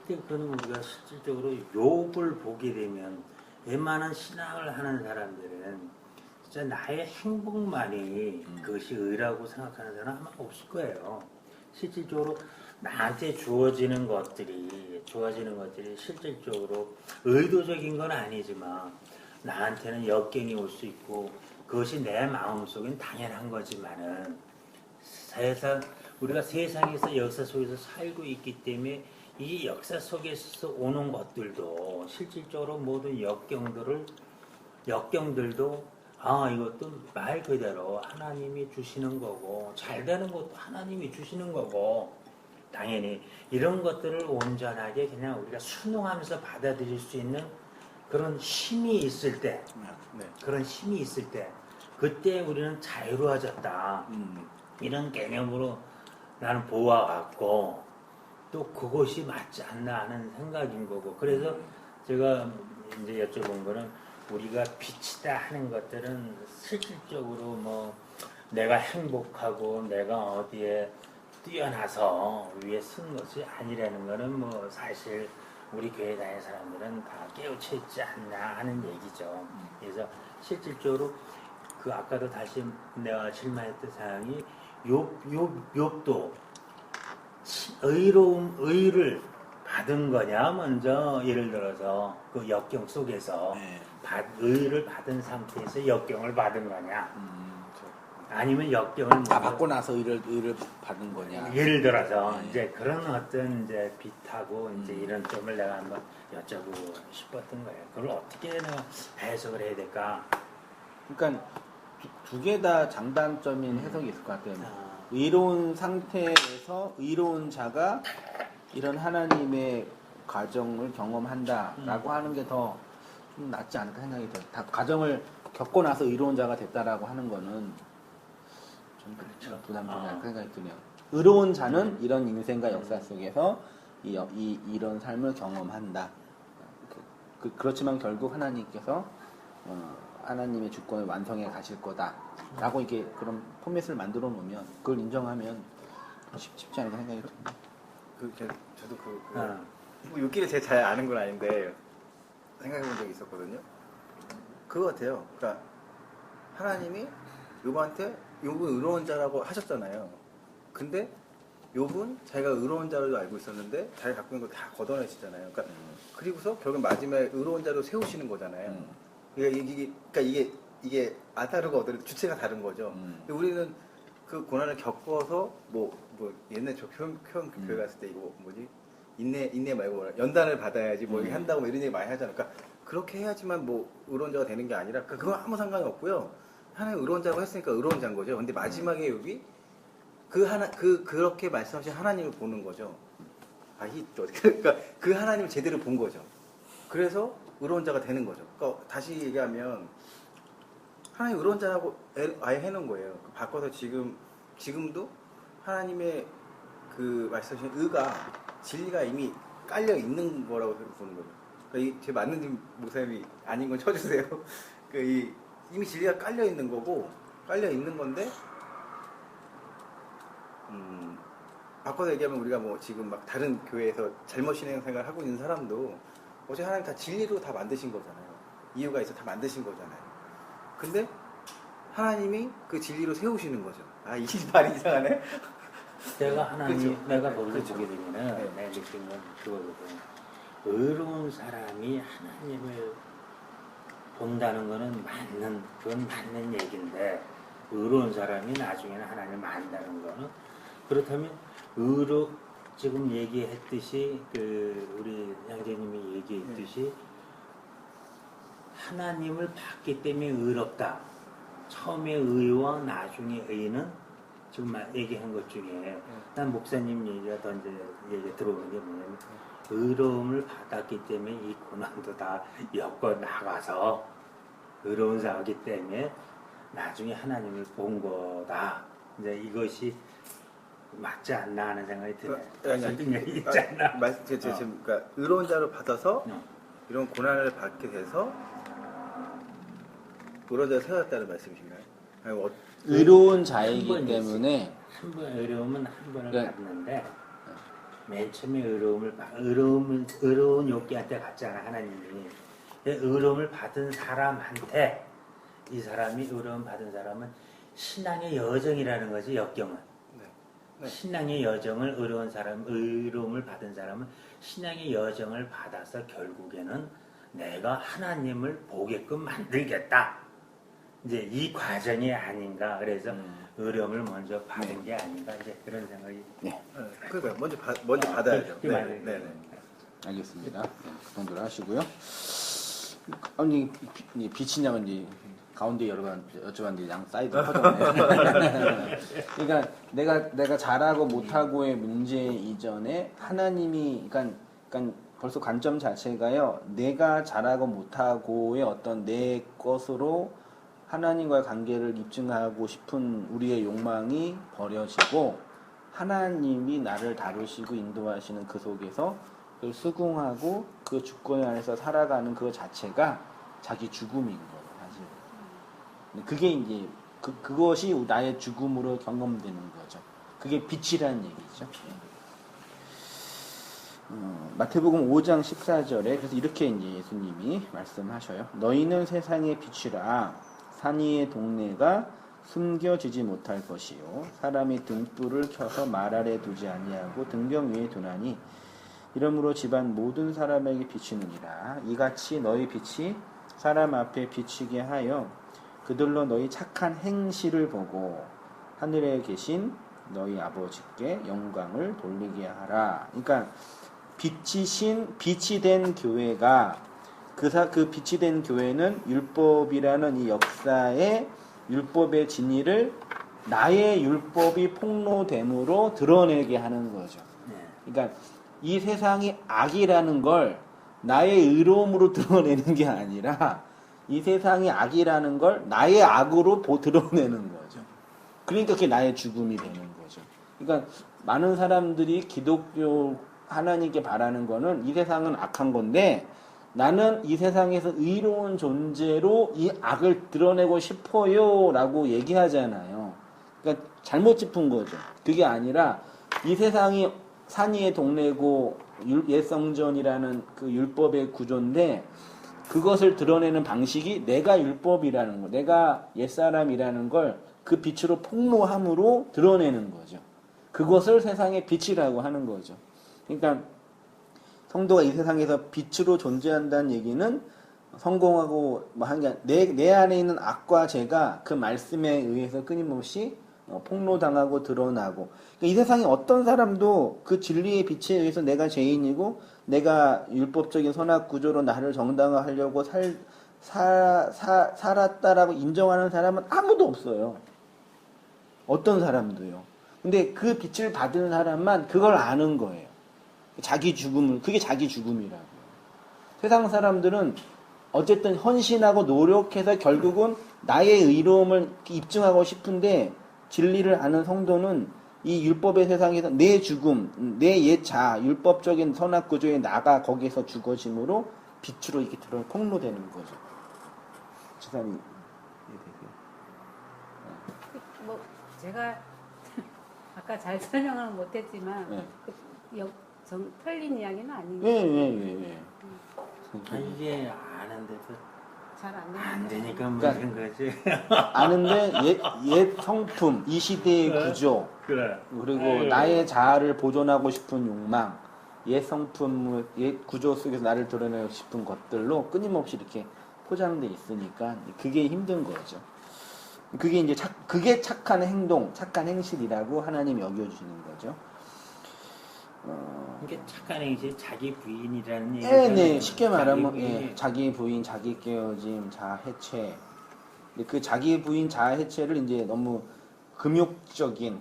근데 그는 우리가 실질적으로 욥을 보게 되면 웬만한 신앙을 하는 사람들은 진짜 나의 행복만이 그것이 의라고 생각하는 사람은 아마 없을 거예요. 실질적으로 나한테 주어지는 것들이 실질적으로 의도적인 건 아니지만 나한테는 역경이 올 수 있고 그것이 내 마음속엔 당연한 거지만은 우리가 세상에서 역사 속에서 살고 있기 때문에 이 역사 속에서 오는 것들도 실질적으로 모든 역경들도 이것도 말 그대로 하나님이 주시는 거고 잘 되는 것도 하나님이 주시는 거고 당연히 이런 것들을 온전하게 그냥 우리가 순응하면서 받아들일 수 있는 그런 힘이 있을 때 그때 우리는 자유로워졌다 이런 개념으로 나는 보아왔고 또 그것이 맞지 않나 하는 생각인 거고 그래서 제가 이제 여쭤본 거는 우리가 빛이다 하는 것들은 실질적으로 뭐 내가 행복하고 내가 어디에 뛰어나서 위에 쓴 것이 아니라는 거는 뭐 사실 우리 교회 다니는 사람들은 다 깨우쳐 있지 않나 하는 얘기죠. 그래서 실질적으로 그 아까도 다시 내가 질문했던 사항이 욥도 의를 받은 거냐 먼저 예를 들어서 그 역경 속에서 의를 받은 상태에서 역경을 받은 거냐 아니면 역경을
다 받고 나서 의를 받은 거냐
예를 들어서 이제 그런 어떤 이제 빛하고 이제 이런 점을 내가 한번 여쭤보고 싶었던 거예요. 그걸 어떻게 내가 해석을 해야 될까?
그러니까 두 개 다 장단점인 해석이 있을 것 같아요. 의로운 상태에서 의로운 자가 이런 하나님의 과정을 경험한다라고 하는 게 더 좀 낫지 않을까 생각이 들어요. 다 과정을 겪고 나서 의로운 자가 됐다라고 하는 거는 좀 그렇죠. 부담스럽다 생각이 드네요. 의로운 자는 이런 인생과 역사 속에서 이런 삶을 경험한다. 그렇지만 결국 하나님께서 하나님의 주권을 완성해 가실 거다라고 이게 그런 포맷을 만들어 놓으면 그걸 인정하면 쉽지 않을까 생각이 듭니다.
저도 뭐 욥기를 제가 잘 아는 건 아닌데 생각해 본 적이 있었거든요. 그거 같아요. 그러니까 하나님이 욥한테 욥은 의로운 자라고 하셨잖아요. 근데 욥은 자기가 의로운 자로 알고 있었는데 자기가 갖고 있는 걸 다 걷어내시잖아요. 그러니까 그리고서 결국 마지막에 의로운 자로 세우시는 거잖아요. 그러니까 이게 아다르고 어다르 주체가 다른 거죠. 우리는 그 고난을 겪어서 뭐 옛날 저 교회 갔을 때 이거 뭐지 인내 말고 연단을 받아야지 뭐 이렇게 한다고 뭐 이런 얘기 많이 하잖아요. 그러니까 그렇게 해야지만 뭐 의로운 자가 되는 게 아니라 그건 아무 상관이 없고요. 하나님 의로운 자고 했으니까 의로운 자인 거죠. 근데 마지막에 여기 그렇게 말씀하신 하나님을 보는 거죠. 그러니까 그 하나님을 제대로 본 거죠. 그래서 의로운 자가 되는 거죠. 그러니까 다시 얘기하면 하나님 의로운 자라고 아예 해놓은 거예요. 바꿔서 지금도 하나님의 그 말씀하신 의가 진리가 이미 깔려 있는 거라고 보는 거죠. 그러니까 제 맞는 목사님이 아닌 건 쳐주세요. 그러니까 이미 진리가 깔려 있는 거고 깔려 있는 건데 바꿔서 얘기하면 우리가 뭐 지금 막 다른 교회에서 잘못 신앙생활 하고 있는 사람도 어제 하나님 다 진리로 다 만드신 거잖아요. 이유가 있어 다 만드신 거잖아요. 근데 하나님이 그 진리로 세우시는 거죠. 이 말이 이상하네.
내가
그렇죠.
내가 거기서 보게 되면은 내 느낌은 그거거든. 의로운 사람이 하나님을 본다는 거는 그건 맞는 얘기인데 의로운 사람이 나중에는 하나님을 만다는 거는 그렇다면 지금 얘기했듯이 우리 양재님이 얘기했듯이 하나님을 봤기 때문에 의롭다. 처음에 의와 나중에 의는 지금 얘기한 것 중에 난 목사님 얘기가 얘기 들어보는 게 뭐냐면 의로움을 받았기 때문에 이 고난도 다 엮어 나가서 의로운 자이기 때문에 나중에 하나님을 본 거다. 이제 이것이 맞지 않나 하는 생각이 들어요.
아니,
설득력이 있지 않나.
지금 그러니까 의로운 자로 받아서
어.
이런 고난을 받게 돼서 의로운 자로 세웠다는 말씀이신가요? 아니,
의로운
한
자이기
번이지.
때문에
한 번 의로움은 한 번을
네.
받는데 맨 처음에 의로운 욕기한테 갔잖아 하나님이. 의로움을 받은 사람한테 이 사람이 의로움 받은 사람은 신앙의 여정이라는 거지 역경은.
네.
신앙의 여정을 의로움을 받은 사람은 신앙의 여정을 받아서 결국에는 내가 하나님을 보게끔 만들겠다. 이제 이 과정이 아닌가. 그래서 의로움을 먼저 받은 게 아닌가. 이제 그런 생각이.
네.
그러니까 먼저 받아야죠.
그게 맞아요.
네.
알겠습니다. 네, 그 정도로 하시고요. 아니 빛이냐면 이제 가운데 여러 번 여쭤봤는데 양 사이드 퍼졌네. 그러니까 내가 잘하고 못하고의 문제 이전에 하나님이 그러니까 벌써 관점 자체가요. 내가 잘하고 못하고의 어떤 내 것으로 하나님과의 관계를 입증하고 싶은 우리의 욕망이 버려지고 하나님이 나를 다루시고 인도하시는 그 속에서 그걸 수긍하고 그 주권 안에서 살아가는 그 자체가 자기 죽음인 거예요, 사실. 그게 이제 그것이 나의 죽음으로 경험되는 거죠. 그게 빛이라는 얘기죠. 마태복음 5장 14절에 그래서 이렇게 이제 예수님이 말씀하셔요. 너희는 세상의 빛이라 산 위의 동네가 숨겨지지 못할 것이요 사람이 등불을 켜서 말 아래 두지 아니하고 등경 위에 두나니 이러므로 집안 모든 사람에게 비추느니라. 이같이 너희 빛이 사람 앞에 비추게 하여 그들로 너희 착한 행실을 보고 하늘에 계신 너희 아버지께 영광을 돌리게 하라. 그러니까 빛이 된 교회가 그 빛이 된 교회는 율법이라는 이 역사의 율법의 진리를 나의 율법이 폭로됨으로 드러내게 하는 거죠. 그러니까 이 세상이 악이라는 걸 나의 의로움으로 드러내는 게 아니라 이 세상이 악이라는 걸 나의 악으로 드러내는 거죠. 그러니까 그게 나의 죽음이 되는 거죠. 그러니까 많은 사람들이 기독교 하나님께 바라는 거는 이 세상은 악한 건데 나는 이 세상에서 의로운 존재로 이 악을 드러내고 싶어요 라고 얘기하잖아요. 그러니까 잘못 짚은 거죠. 그게 아니라 이 세상이 산 위의 동네고 옛성전이라는 그 율법의 구조인데 그것을 드러내는 방식이 내가 율법이라는 거, 내가 옛사람이라는 걸 그 빛으로 폭로함으로 드러내는 거죠. 그것을 세상의 빛이라고 하는 거죠. 그러니까 성도가 이 세상에서 빛으로 존재한다는 얘기는 성공하고 뭐 한 게 내 안에 있는 악과 죄가 그 말씀에 의해서 끊임없이 폭로당하고 드러나고 그러니까 이 세상에 어떤 사람도 그 진리의 빛에 의해서 내가 죄인이고 내가 율법적인 선악 구조로 나를 정당화하려고 살았다라고 인정하는 사람은 아무도 없어요. 어떤 사람도요. 근데 그 빛을 받은 사람만 그걸 아는 거예요. 자기 죽음을, 그게 자기 죽음이라고요. 세상 사람들은 어쨌든 헌신하고 노력해서 결국은 나의 의로움을 입증하고 싶은데 진리를 아는 성도는 이 율법의 세상에서 내 죽음, 내 옛 자아, 율법적인 선악 구조에 나가 거기에서 죽어짐으로 빛으로 이렇게 폭로되는 거죠. 지사님 이해되세요?
뭐 제가 아까 잘 설명을 못했지만
네.
틀린 이야기는 아닌 것
예.
이게 아는데도
잘
안 되니까
그러니까
무슨 거지.
아는데 옛 성품, 이 시대의
그래.
구조,
그래.
그리고 나의 자아를 보존하고 싶은 욕망, 옛 성품, 옛 구조 속에서 나를 드러내고 싶은 것들로 끊임없이 이렇게 포장돼 있으니까 그게 힘든 거죠. 그게 이제 그게 착한 행동, 착한 행실이라고 하나님이 여겨주시는 거죠.
이게 착한 행실, 자기 부인이라는 얘기.
네, 쉽게 말하면 자기 부인, 자기 깨어짐, 자아 해체. 그 자기 부인, 자아 해체를 이제 너무 금욕적인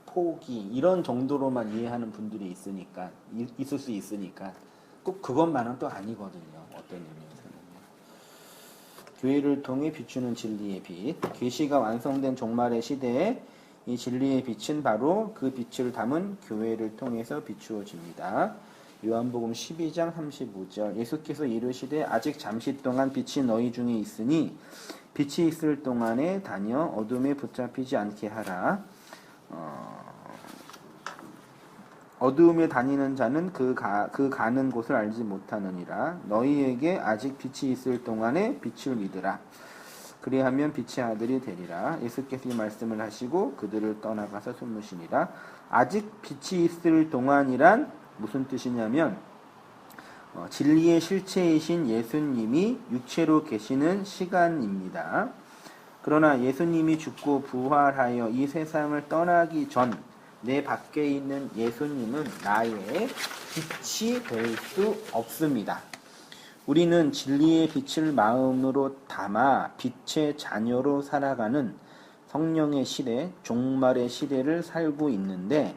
포기 이런 정도로만 이해하는 분들이 있을 수 있으니까 꼭 그것만은 또 아니거든요. 어떤 의미에서는. 교회를 통해 비추는 진리의 빛, 계시가 완성된 종말의 시대에 이 진리의 빛은 바로 그 빛을 담은 교회를 통해서 비추어집니다. 요한복음 12장 35절 예수께서 이르시되 아직 잠시 동안 빛이 너희 중에 있으니 빛이 있을 동안에 다녀 어둠에 붙잡히지 않게 하라. 어두움에 다니는 자는 그 가는 곳을 알지 못하느니라. 너희에게 아직 빛이 있을 동안에 빛을 믿으라. 그리하면 빛의 아들이 되리라. 예수께서 이 말씀을 하시고 그들을 떠나가서 숨으시니라. 아직 빛이 있을 동안이란 무슨 뜻이냐면 진리의 실체이신 예수님이 육체로 계시는 시간입니다. 그러나 예수님이 죽고 부활하여 이 세상을 떠나기 전 내 밖에 있는 예수님은 나의 빛이 될 수 없습니다. 우리는 진리의 빛을 마음으로 담아 빛의 자녀로 살아가는 성령의 시대, 종말의 시대를 살고 있는데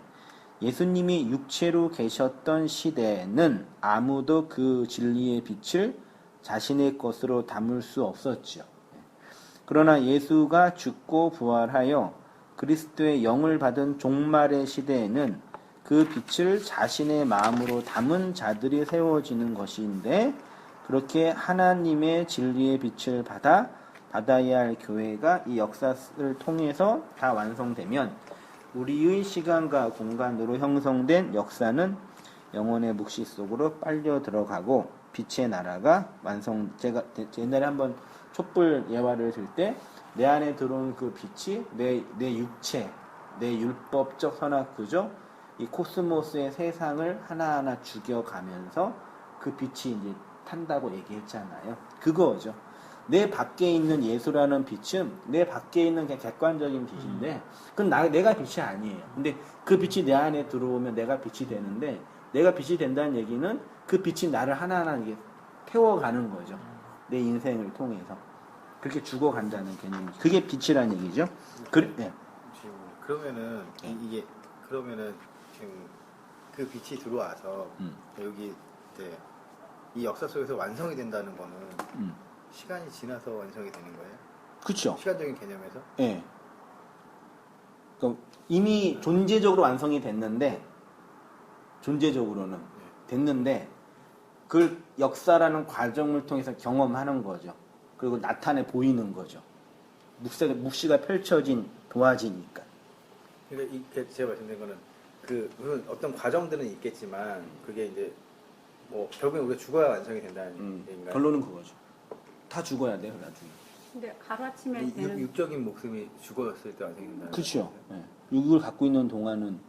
예수님이 육체로 계셨던 시대에는 아무도 그 진리의 빛을 자신의 것으로 담을 수 없었죠. 그러나 예수가 죽고 부활하여 그리스도의 영을 받은 종말의 시대에는 그 빛을 자신의 마음으로 담은 자들이 세워지는 것인데 그렇게 하나님의 진리의 빛을 받아야 할 교회가 이 역사를 통해서 다 완성되면 우리의 시간과 공간으로 형성된 역사는 영혼의 묵시 속으로 빨려 들어가고 빛의 나라가 제가 옛날에 한번 촛불 예화를 들 때 내 안에 들어온 그 빛이 내 육체, 내 율법적 선악구조, 이 코스모스의 세상을 하나하나 죽여가면서 그 빛이 이제 탄다고 얘기했잖아요. 그거죠. 내 밖에 있는 예수라는 빛은 내 밖에 있는 그냥 객관적인 빛인데 그건 내가 빛이 아니에요. 근데 그 빛이 내 안에 들어오면 내가 빛이 되는데 내가 빛이 된다는 얘기는 그 빛이 나를 하나하나 이게 태워가는 거죠. 내 인생을 통해서. 그렇게 죽어간다는 개념이죠. 그게 빛이라는 얘기죠. 네.
그러면은 이게 그러면은 지금 그 빛이 들어와서 여기 이제 이 역사 속에서 완성이 된다는 거는 시간이 지나서 완성이 되는 거예요?
그렇죠.
시간적인 개념에서?
네. 그러니까 이미 존재적으로 완성이 됐는데 존재적으로는 됐는데 그걸 역사라는 과정을 통해서 경험하는 거죠. 그리고 나타내 보이는 거죠. 묵시가 펼쳐진 도화지니까.
그러니까 제가 말씀드린 거는 물론 어떤 과정들은 있겠지만 그게 이제 뭐 결국엔 우리가 죽어야 완성이 된다는 얘기인가요?
결론은 그거죠. 다 죽어야 돼요, 나중에.
근데 하루아침에 되는
육적인 목숨이 죽었을 때 완성이 된다는
그렇죠. 네. 육을 갖고 있는 동안은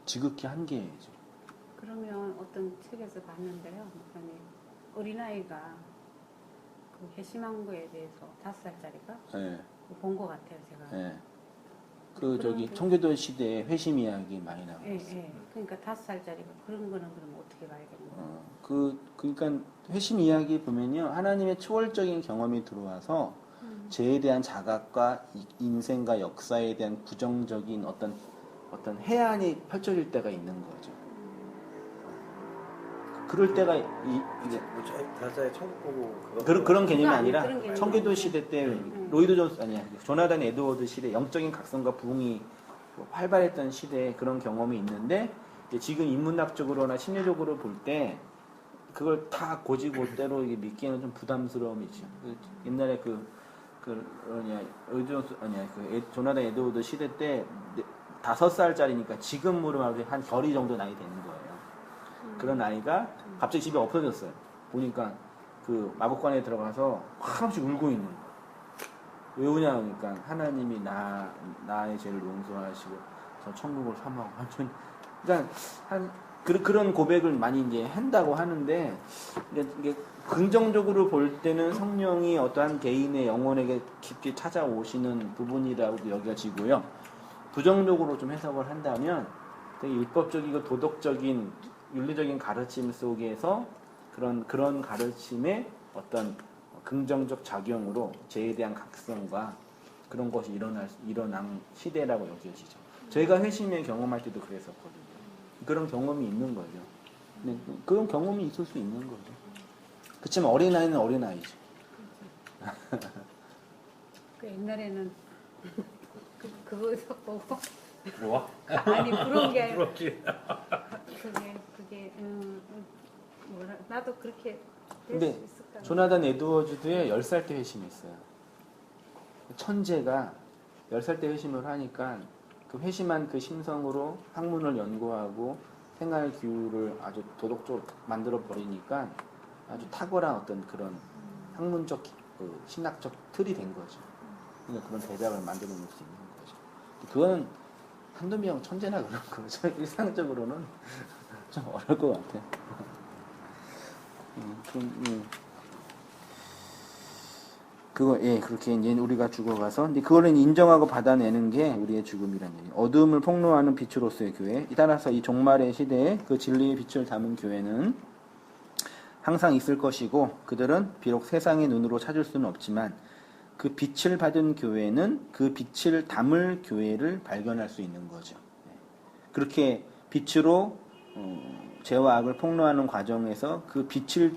지극히 한계죠.
그러면 어떤 책에서 봤는데요. 아니, 어린아이가 그 회심한 거에 대해서 5살짜리가
네.
본 것 같아요, 제가.
네. 청교도 시대에 회심 이야기 많이 나와요.
예. 그러니까 5살짜리가 그런 거는 그럼 어떻게 봐야 되는 거예요?
그러니까 회심 이야기 보면요. 하나님의 초월적인 경험이 들어와서 죄에 대한 자각과 인생과 역사에 대한 부정적인 어떤 해안이 펼쳐질 때가 있는 거죠. 그럴 때가 이제
5살에 천국 보고
그런 개념이 아니라
그런 개념이
청교도 시대 때 로이드 존스 조나단 에드워드 시대 영적인 각성과 부흥이 활발했던 시대에 그런 경험이 있는데 지금 인문학적으로나 심리적으로 볼 때 그걸 다 고지고대로 믿기에는 좀 부담스러움이 있죠. 옛날에 조나단 에드워드 시대 때 5살짜리니까 지금으로 말하면 한 결이 정도 나이 되는 거예요. 그런 아이가 갑자기 집에 없어졌어요. 보니까 그 마법관에 들어가서 한없이 울고 있는 거예요. 왜 우냐 그러니까 하나님이 나의 죄를 용서하시고 저 천국을 삼하고 완전 그러니까 그런 고백을 많이 이제 한다고 하는데 이게 긍정적으로 볼 때는 성령이 어떠한 개인의 영혼에게 깊이 찾아오시는 부분이라고 여겨지고요. 부정적으로 좀 해석을 한다면 되게 율법적이고 도덕적인 윤리적인 가르침 속에서 그런 가르침의 어떤 긍정적 작용으로 죄에 대한 각성과 그런 것이 일어난 시대라고 여겨지죠. 저희가 회심의 경험할 때도 그랬었거든요. 그런 경험이 있는 거죠. 근데 그런 경험이 있을 수 있는 거죠. 그렇지만 어린아이는 어린아이죠.
그 옛날에는 그거 보고
뭐?
아니 부러운 게
부럽지.
그게 뭐라 나도 그렇게 될
근데
수 있을까?
조나단 에드워즈드의 10살 때 회심했어요. 천재가 10살 때 회심을 하니까 그 회심한 그 심성으로 학문을 연구하고 생활 기후를 아주 도덕적으로 만들어 버리니까 아주 탁월한 어떤 그런 학문적 그 신학적 틀이 된 거죠. 그러니까 그런 대작을 만들어 놓을 수 있는 거죠. 그건 한두 명 천재나 그런 거죠. 일상적으로는 좀 어려울 것 같아요. 그거 그렇게 이제 우리가 죽어가서 근데 그거를 인정하고 받아내는 게 우리의 죽음이라는 얘기. 어둠을 폭로하는 빛으로서의 교회. 따라서 이 종말의 시대에 그 진리의 빛을 담은 교회는 항상 있을 것이고 그들은 비록 세상의 눈으로 찾을 수는 없지만 그 빛을 받은 교회는 그 빛을 담을 교회를 발견할 수 있는 거죠. 그렇게 빛으로 죄와 악을 폭로하는 과정에서 그 빛을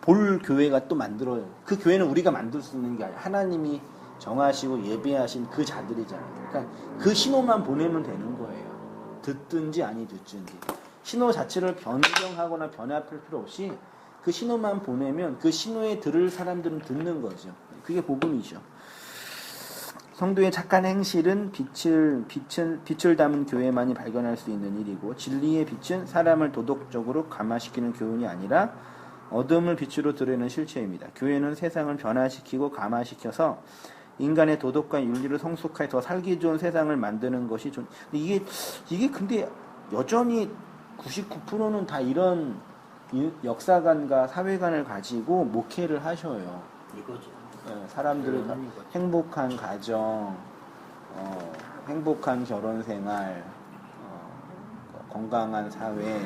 볼 교회가 또 만들어요. 그 교회는 우리가 만들 수 있는 게 아니라 하나님이 정하시고 예배하신 그 자들이잖아요. 그러니까 그 신호만 보내면 되는 거예요. 듣든지 아니 듣든지. 신호 자체를 변경하거나 변화할 필요 없이 그 신호만 보내면 그 신호에 들을 사람들은 듣는 거죠. 그게 복음이죠. 성도의 착한 행실은 빛을 담은 교회만이 발견할 수 있는 일이고 진리의 빛은 사람을 도덕적으로 감화시키는 교훈이 아니라 어둠을 빛으로 드러내는 실체입니다. 교회는 세상을 변화시키고 감화시켜서 인간의 도덕과 윤리를 성숙하게 더 살기 좋은 세상을 만드는 것이 이게 근데 여전히 99%는 다 이런 역사관과 사회관을 가지고 목회를 하셔요.
이거죠.
사람들을 행복한 가정, 행복한 결혼 생활, 건강한 사회.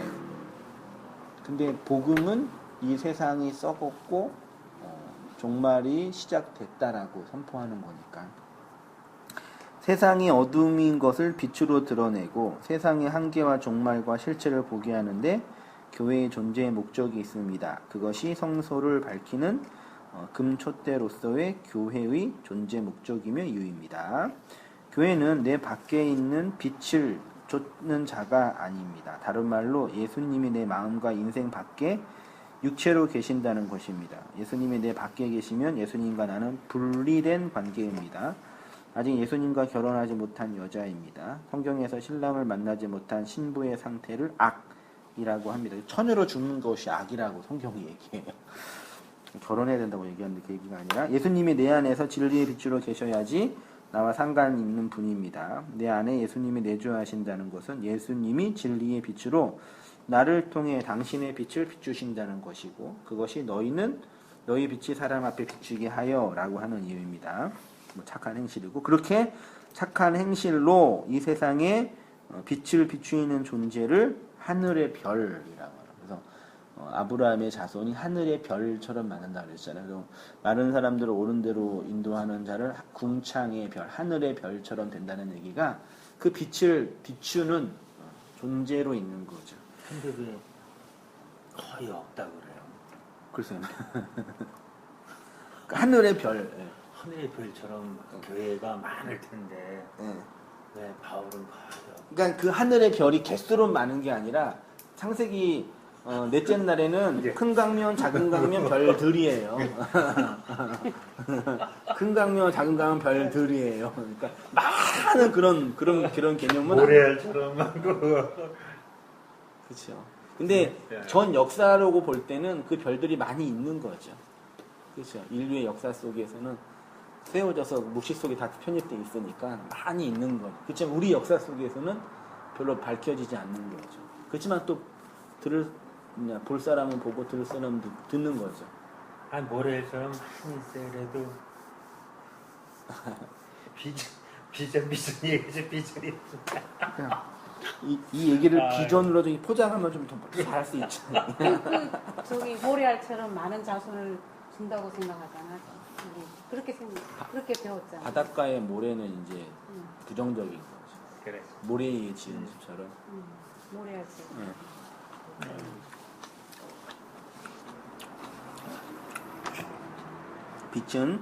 근데 복음은 이 세상이 썩었고 종말이 시작됐다라고 선포하는 거니까. 세상이 어둠인 것을 빛으로 드러내고 세상의 한계와 종말과 실체를 보게 하는데 교회의 존재의 목적이 있습니다. 그것이 성소를 밝히는 금촛대로서의 교회의 존재 목적이며 이유입니다. 교회는 내 밖에 있는 빛을 쫓는 자가 아닙니다. 다른 말로 예수님이 내 마음과 인생 밖에 육체로 계신다는 것입니다. 예수님이 내 밖에 계시면 예수님과 나는 분리된 관계입니다. 아직 예수님과 결혼하지 못한 여자입니다. 성경에서 신랑을 만나지 못한 신부의 상태를 악이라고 합니다. 처녀로 죽는 것이 악이라고 성경이 얘기해요. 결혼해야 된다고 얘기하는데 그 얘기가 아니라 예수님이 내 안에서 진리의 빛으로 계셔야지 나와 상관 있는 분입니다. 내 안에 예수님이 내주하신다는 것은 예수님이 진리의 빛으로 나를 통해 당신의 빛을 비추신다는 것이고 그것이 너희는 너희 빛이 사람 앞에 비추게 하여 라고 하는 이유입니다. 착한 행실이고 그렇게 착한 행실로 이 세상에 빛을 비추이는 존재를 하늘의 별이라고 해요. 그래서 아브라함의 자손이 하늘의 별처럼 만든다 그랬잖아요. 그래서 많은 사람들을 옳은 대로 인도하는 자를 궁창의 별, 하늘의 별처럼 된다는 얘기가 그 빛을 비추는 존재로 있는 거죠.
근데 왜 거의 없다고 그래요?
글쎄요. 하늘의 별.
하늘의 별처럼 교회가 많을 텐데 왜 바울은 거의 없?
그러니까 그 하늘의 별이 개수로 많은 게 아니라 창세기 넷째 날에는 큰 강면, 작은 강면 별들이에요. 큰 강면, 작은 강면 별들이에요. 그러니까 많은 그런 개념은
모래알처럼
그렇죠. 근데 전 역사라고 볼 때는 그 별들이 많이 있는 거죠. 그렇죠. 인류의 역사 속에서는 세워져서 묵시 속에 다 편입돼 있으니까 많이 있는 거죠. 그렇지만 우리 역사 속에서는 별로 밝혀지지 않는 거죠. 그렇지만 또 볼 사람은 보고 들을 사람은 듣는 거죠.
아 모래알처럼 많이 있어야래도 비전 얘기지 비전이.
이 얘기를 비전으로 좀 포장하면 좀 더 잘할 수 있죠.
저기 모래알처럼 많은 자손을 준다고 생각하잖아. 그렇게 배웠잖아.
바닷가의 모래는 이제 부정적인 거죠.
그래.
모래에 지은 집처럼.
모래알처럼.
빛은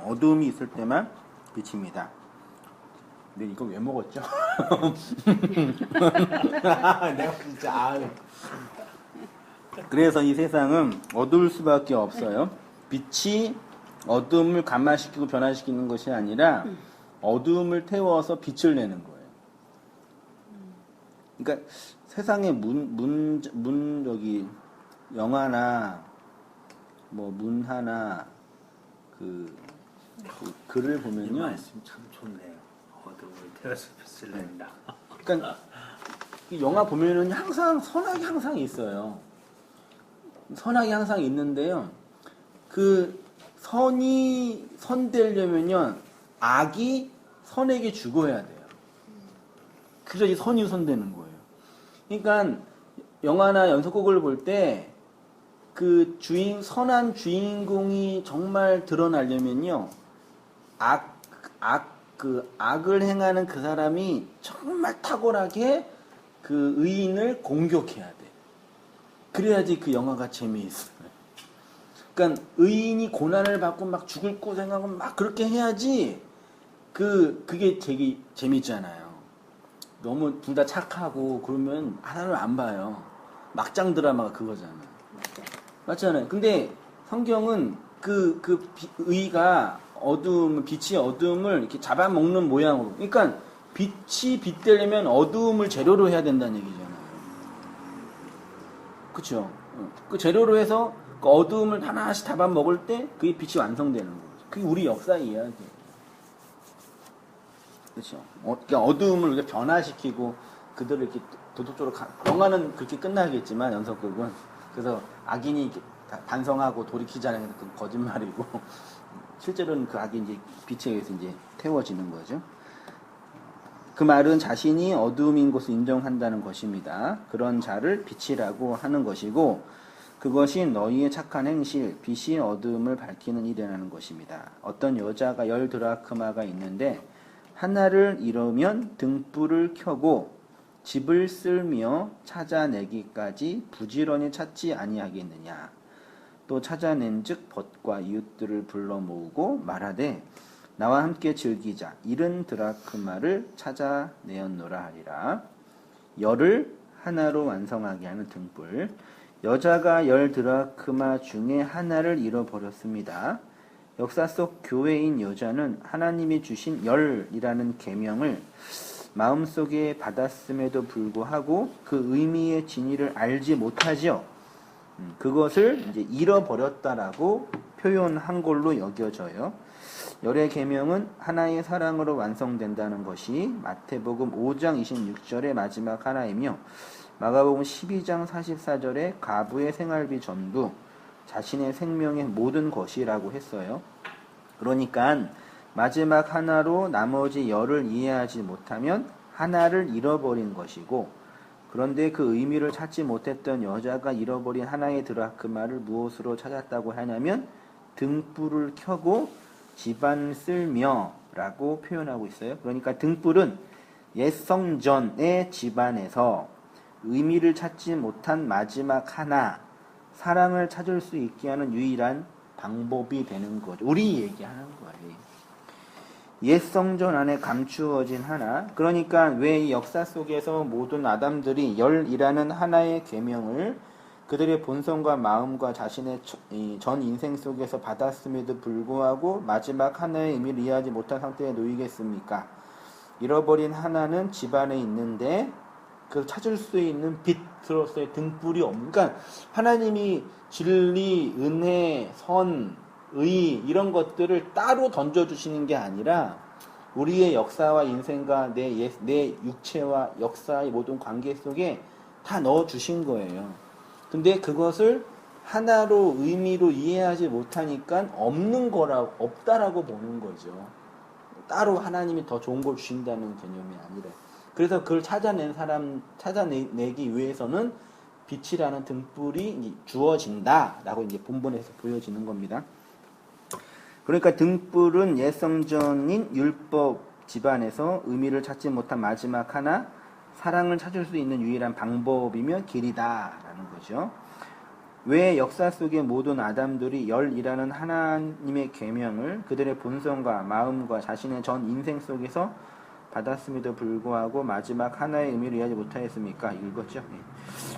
어두움이 있을 때만 빛입니다. 근데 이거 왜 먹었죠? 내가 진짜 아유. 그래서 이 세상은 어두울 수밖에 없어요. 빛이 어둠을 감화시키고 변화시키는 것이 아니라 어둠을 태워서 빛을 내는 거예요. 그러니까 세상에 여기 영화나 뭐 문화나 그 글을
이
보면요.
말씀 참 좋네요. 어둠을 태워서 빛을 낸다.
그러니까 이 영화 보면은 항상 선악이 항상 있어요. 선악이 항상 있는데요. 그 선이 선되려면요, 악이 선에게 죽어야 돼요. 그래야지 선이 선되는 거예요. 그러니까 영화나 연속곡을 볼 때 그 선한 주인공이 정말 드러나려면요, 악을 행하는 그 사람이 정말 탁월하게 그 의인을 공격해야 돼. 그래야지 그 영화가 재미있어요. 그러니까 의인이 고난을 받고 막 죽을 고생하고 막 그렇게 해야지 그게 되게 재밌잖아요. 너무 둘 다 착하고 그러면 하나를 안 봐요. 막장 드라마가 그거잖아요. 맞잖아요. 근데 성경은 의가 빛이 어둠을 이렇게 잡아먹는 모양으로. 그러니까 빛이 빛되려면 어둠을 재료로 해야 된다는 얘기잖아요. 그쵸? 그 재료로 해서 그 어둠을 하나씩 잡아먹을 때 그게 빛이 완성되는 거죠. 그게 우리 역사의 이야기예요. 그쵸? 그러니까 어둠을 이렇게 변화시키고 그들을 이렇게 도덕적으로 영화는 그렇게 끝나겠지만 연속극은 그래서 악인이 반성하고 돌이키자는 게 거짓말이고 실제로는 그 악이 이제 빛에 의해서 이제 태워지는 거죠. 그 말은 자신이 어두움인 것을 인정한다는 것입니다. 그런 자를 빛이라고 하는 것이고 그것이 너희의 착한 행실, 빛이 어두움을 밝히는 일이라는 것입니다. 어떤 여자가 10 드라크마가 있는데 하나를 잃으면 등불을 켜고 집을 쓸며 찾아내기까지 부지런히 찾지 아니하겠느냐. 또 찾아낸즉 벗과 이웃들을 불러 모으고 말하되 나와 함께 즐기자. 70 드라크마를 찾아내었노라 하리라. 열을 하나로 완성하게 하는 등불. 여자가 10 드라크마 중에 하나를 잃어버렸습니다. 역사 속 교회인 여자는 하나님이 주신 열이라는 계명을 마음속에 받았음에도 불구하고 그 의미의 진위를 알지 못하죠. 그것을 이제 잃어버렸다라고 표현한 걸로 여겨져요. 열의 계명은 하나의 사랑으로 완성된다는 것이 마태복음 5장 26절의 마지막 하나이며 마가복음 12장 44절에 가부의 생활비 전부 자신의 생명의 모든 것이라고 했어요. 그러니까 마지막 하나로 나머지 열을 이해하지 못하면 하나를 잃어버린 것이고 그런데 그 의미를 찾지 못했던 여자가 잃어버린 하나의 드라크마를 무엇으로 찾았다고 하냐면 등불을 켜고 집안 쓸며 라고 표현하고 있어요. 그러니까 등불은 옛 성전의 집안에서 의미를 찾지 못한 마지막 하나, 사랑을 찾을 수 있게 하는 유일한 방법이 되는 거죠. 우리 얘기하는 거예요. 옛 성전 안에 감추어진 하나. 그러니까 왜 이 역사 속에서 모든 아담들이 열이라는 하나의 계명을 그들의 본성과 마음과 자신의 전 인생 속에서 받았음에도 불구하고 마지막 하나의 의미를 이해하지 못한 상태에 놓이겠습니까? 잃어버린 하나는 집안에 있는데 그 찾을 수 있는 빛으로서의 등불이 없는. 그러니까 하나님이 진리, 은혜, 선, 의 이런 것들을 따로 던져주시는 게 아니라 우리의 역사와 인생과 내 육체와 역사의 모든 관계 속에 다 넣어주신 거예요. 근데 그것을 하나로 의미로 이해하지 못하니까 없다라고 보는 거죠. 따로 하나님이 더 좋은 걸 주신다는 개념이 아니라. 그래서 그걸 찾아내기 위해서는 빛이라는 등불이 주어진다라고 이제 본문에서 보여지는 겁니다. 그러니까 등불은 옛 성전인 율법 집안에서 의미를 찾지 못한 마지막 하나, 사랑을 찾을 수 있는 유일한 방법이며 길이다라는 거죠. 왜 역사 속의 모든 아담들이 열이라는 하나님의 계명을 그들의 본성과 마음과 자신의 전 인생 속에서 받았음에도 불구하고 마지막 하나의 의미를 이해하지 못하였습니까? 읽었죠?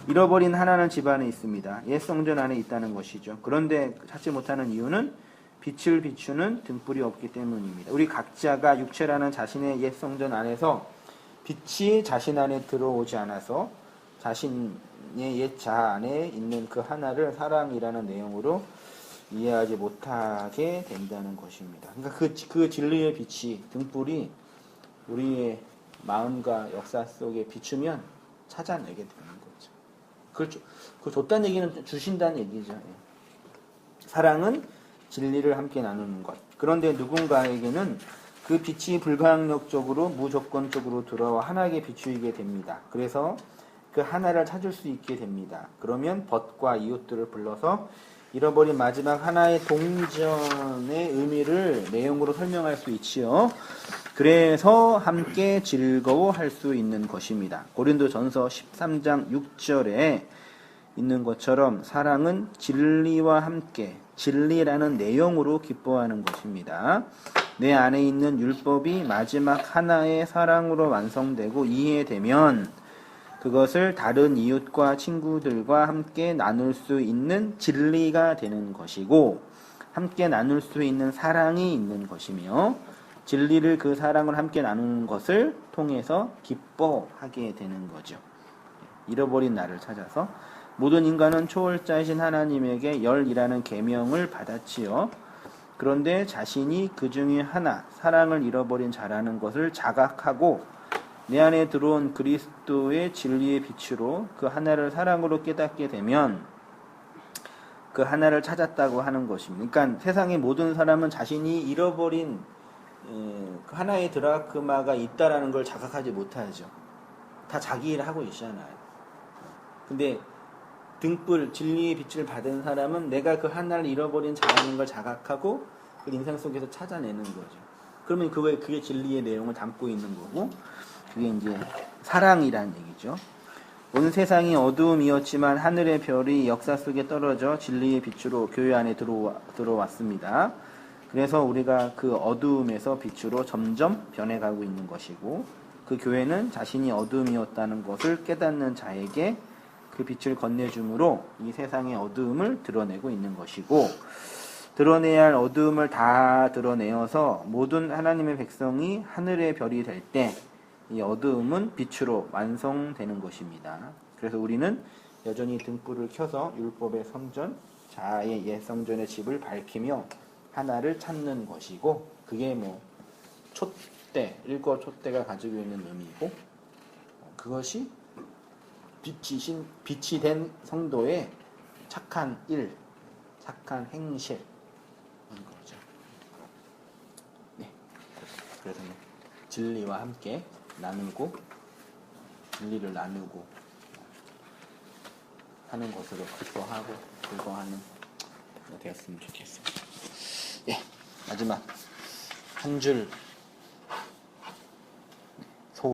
잃어버린 하나는 집안에 있습니다. 옛 성전 안에 있다는 것이죠. 그런데 찾지 못하는 이유는 빛을 비추는 등불이 없기 때문입니다. 우리 각자가 육체라는 자신의 옛 성전 안에서 빛이 자신 안에 들어오지 않아서 자신의 옛 자 안에 있는 그 하나를 사랑이라는 내용으로 이해하지 못하게 된다는 것입니다. 그러니까 그 진리의 빛이 등불이 우리의 마음과 역사 속에 비추면 찾아내게 되는 거죠. 그걸 줬다는 얘기는 주신다는 얘기죠. 사랑은 진리를 함께 나누는 것. 그런데 누군가에게는 그 빛이 불가항력적으로 무조건적으로 들어와 하나에게 비추이게 됩니다. 그래서 그 하나를 찾을 수 있게 됩니다. 그러면 벗과 이웃들을 불러서 잃어버린 마지막 하나의 동전의 의미를 내용으로 설명할 수 있지요. 그래서 함께 즐거워할 수 있는 것입니다. 고린도전서 13장 6절에 있는 것처럼 사랑은 진리와 함께 진리라는 내용으로 기뻐하는 것입니다. 내 안에 있는 율법이 마지막 하나의 사랑으로 완성되고 이해되면 그것을 다른 이웃과 친구들과 함께 나눌 수 있는 진리가 되는 것이고 함께 나눌 수 있는 사랑이 있는 것이며 진리를 그 사랑을 함께 나누는 것을 통해서 기뻐하게 되는 거죠. 잃어버린 나를 찾아서 모든 인간은 초월자이신 하나님에게 열이라는 계명을 받았지요. 그런데 자신이 그 중에 하나, 사랑을 잃어버린 자라는 것을 자각하고 내 안에 들어온 그리스도의 진리의 빛으로 그 하나를 사랑으로 깨닫게 되면 그 하나를 찾았다고 하는 것입니다. 그러니까 세상의 모든 사람은 자신이 잃어버린 그 하나의 드라크마가 있다라는 걸 자각하지 못하죠. 다 자기 일을 하고 있잖아요. 근데 등불, 진리의 빛을 받은 사람은 내가 그 하나를 잃어버린 자라는 걸 자각하고 그 인생 속에서 찾아내는 거죠. 그러면 그게 진리의 내용을 담고 있는 거고, 그게 이제 사랑이라는 얘기죠. 온 세상이 어두움이었지만 하늘의 별이 역사 속에 떨어져 진리의 빛으로 교회 안에 들어왔습니다. 그래서 우리가 그 어두움에서 빛으로 점점 변해가고 있는 것이고, 그 교회는 자신이 어두움이었다는 것을 깨닫는 자에게 그 빛을 건네줌으로 이 세상의 어두움을 드러내고 있는 것이고, 드러내야 할 어두움을 다 드러내어서 모든 하나님의 백성이 하늘의 별이 될 때 이 어두움은 빛으로 완성되는 것입니다. 그래서 우리는 여전히 등불을 켜서 율법의 성전, 자아의 옛 성전의 집을 밝히며 하나를 찾는 것이고, 그게 촛대, 일곱 촛대가 가지고 있는 의미고, 그것이 빛이 된 성도의 착한 일, 착한 행실 거죠. 네. 그래서 진리와 함께 나누고 진리를 나누고 하는 것으로 기뻐하고 즐거워하는 되었으면 좋겠습니다. 예, 마지막 한 줄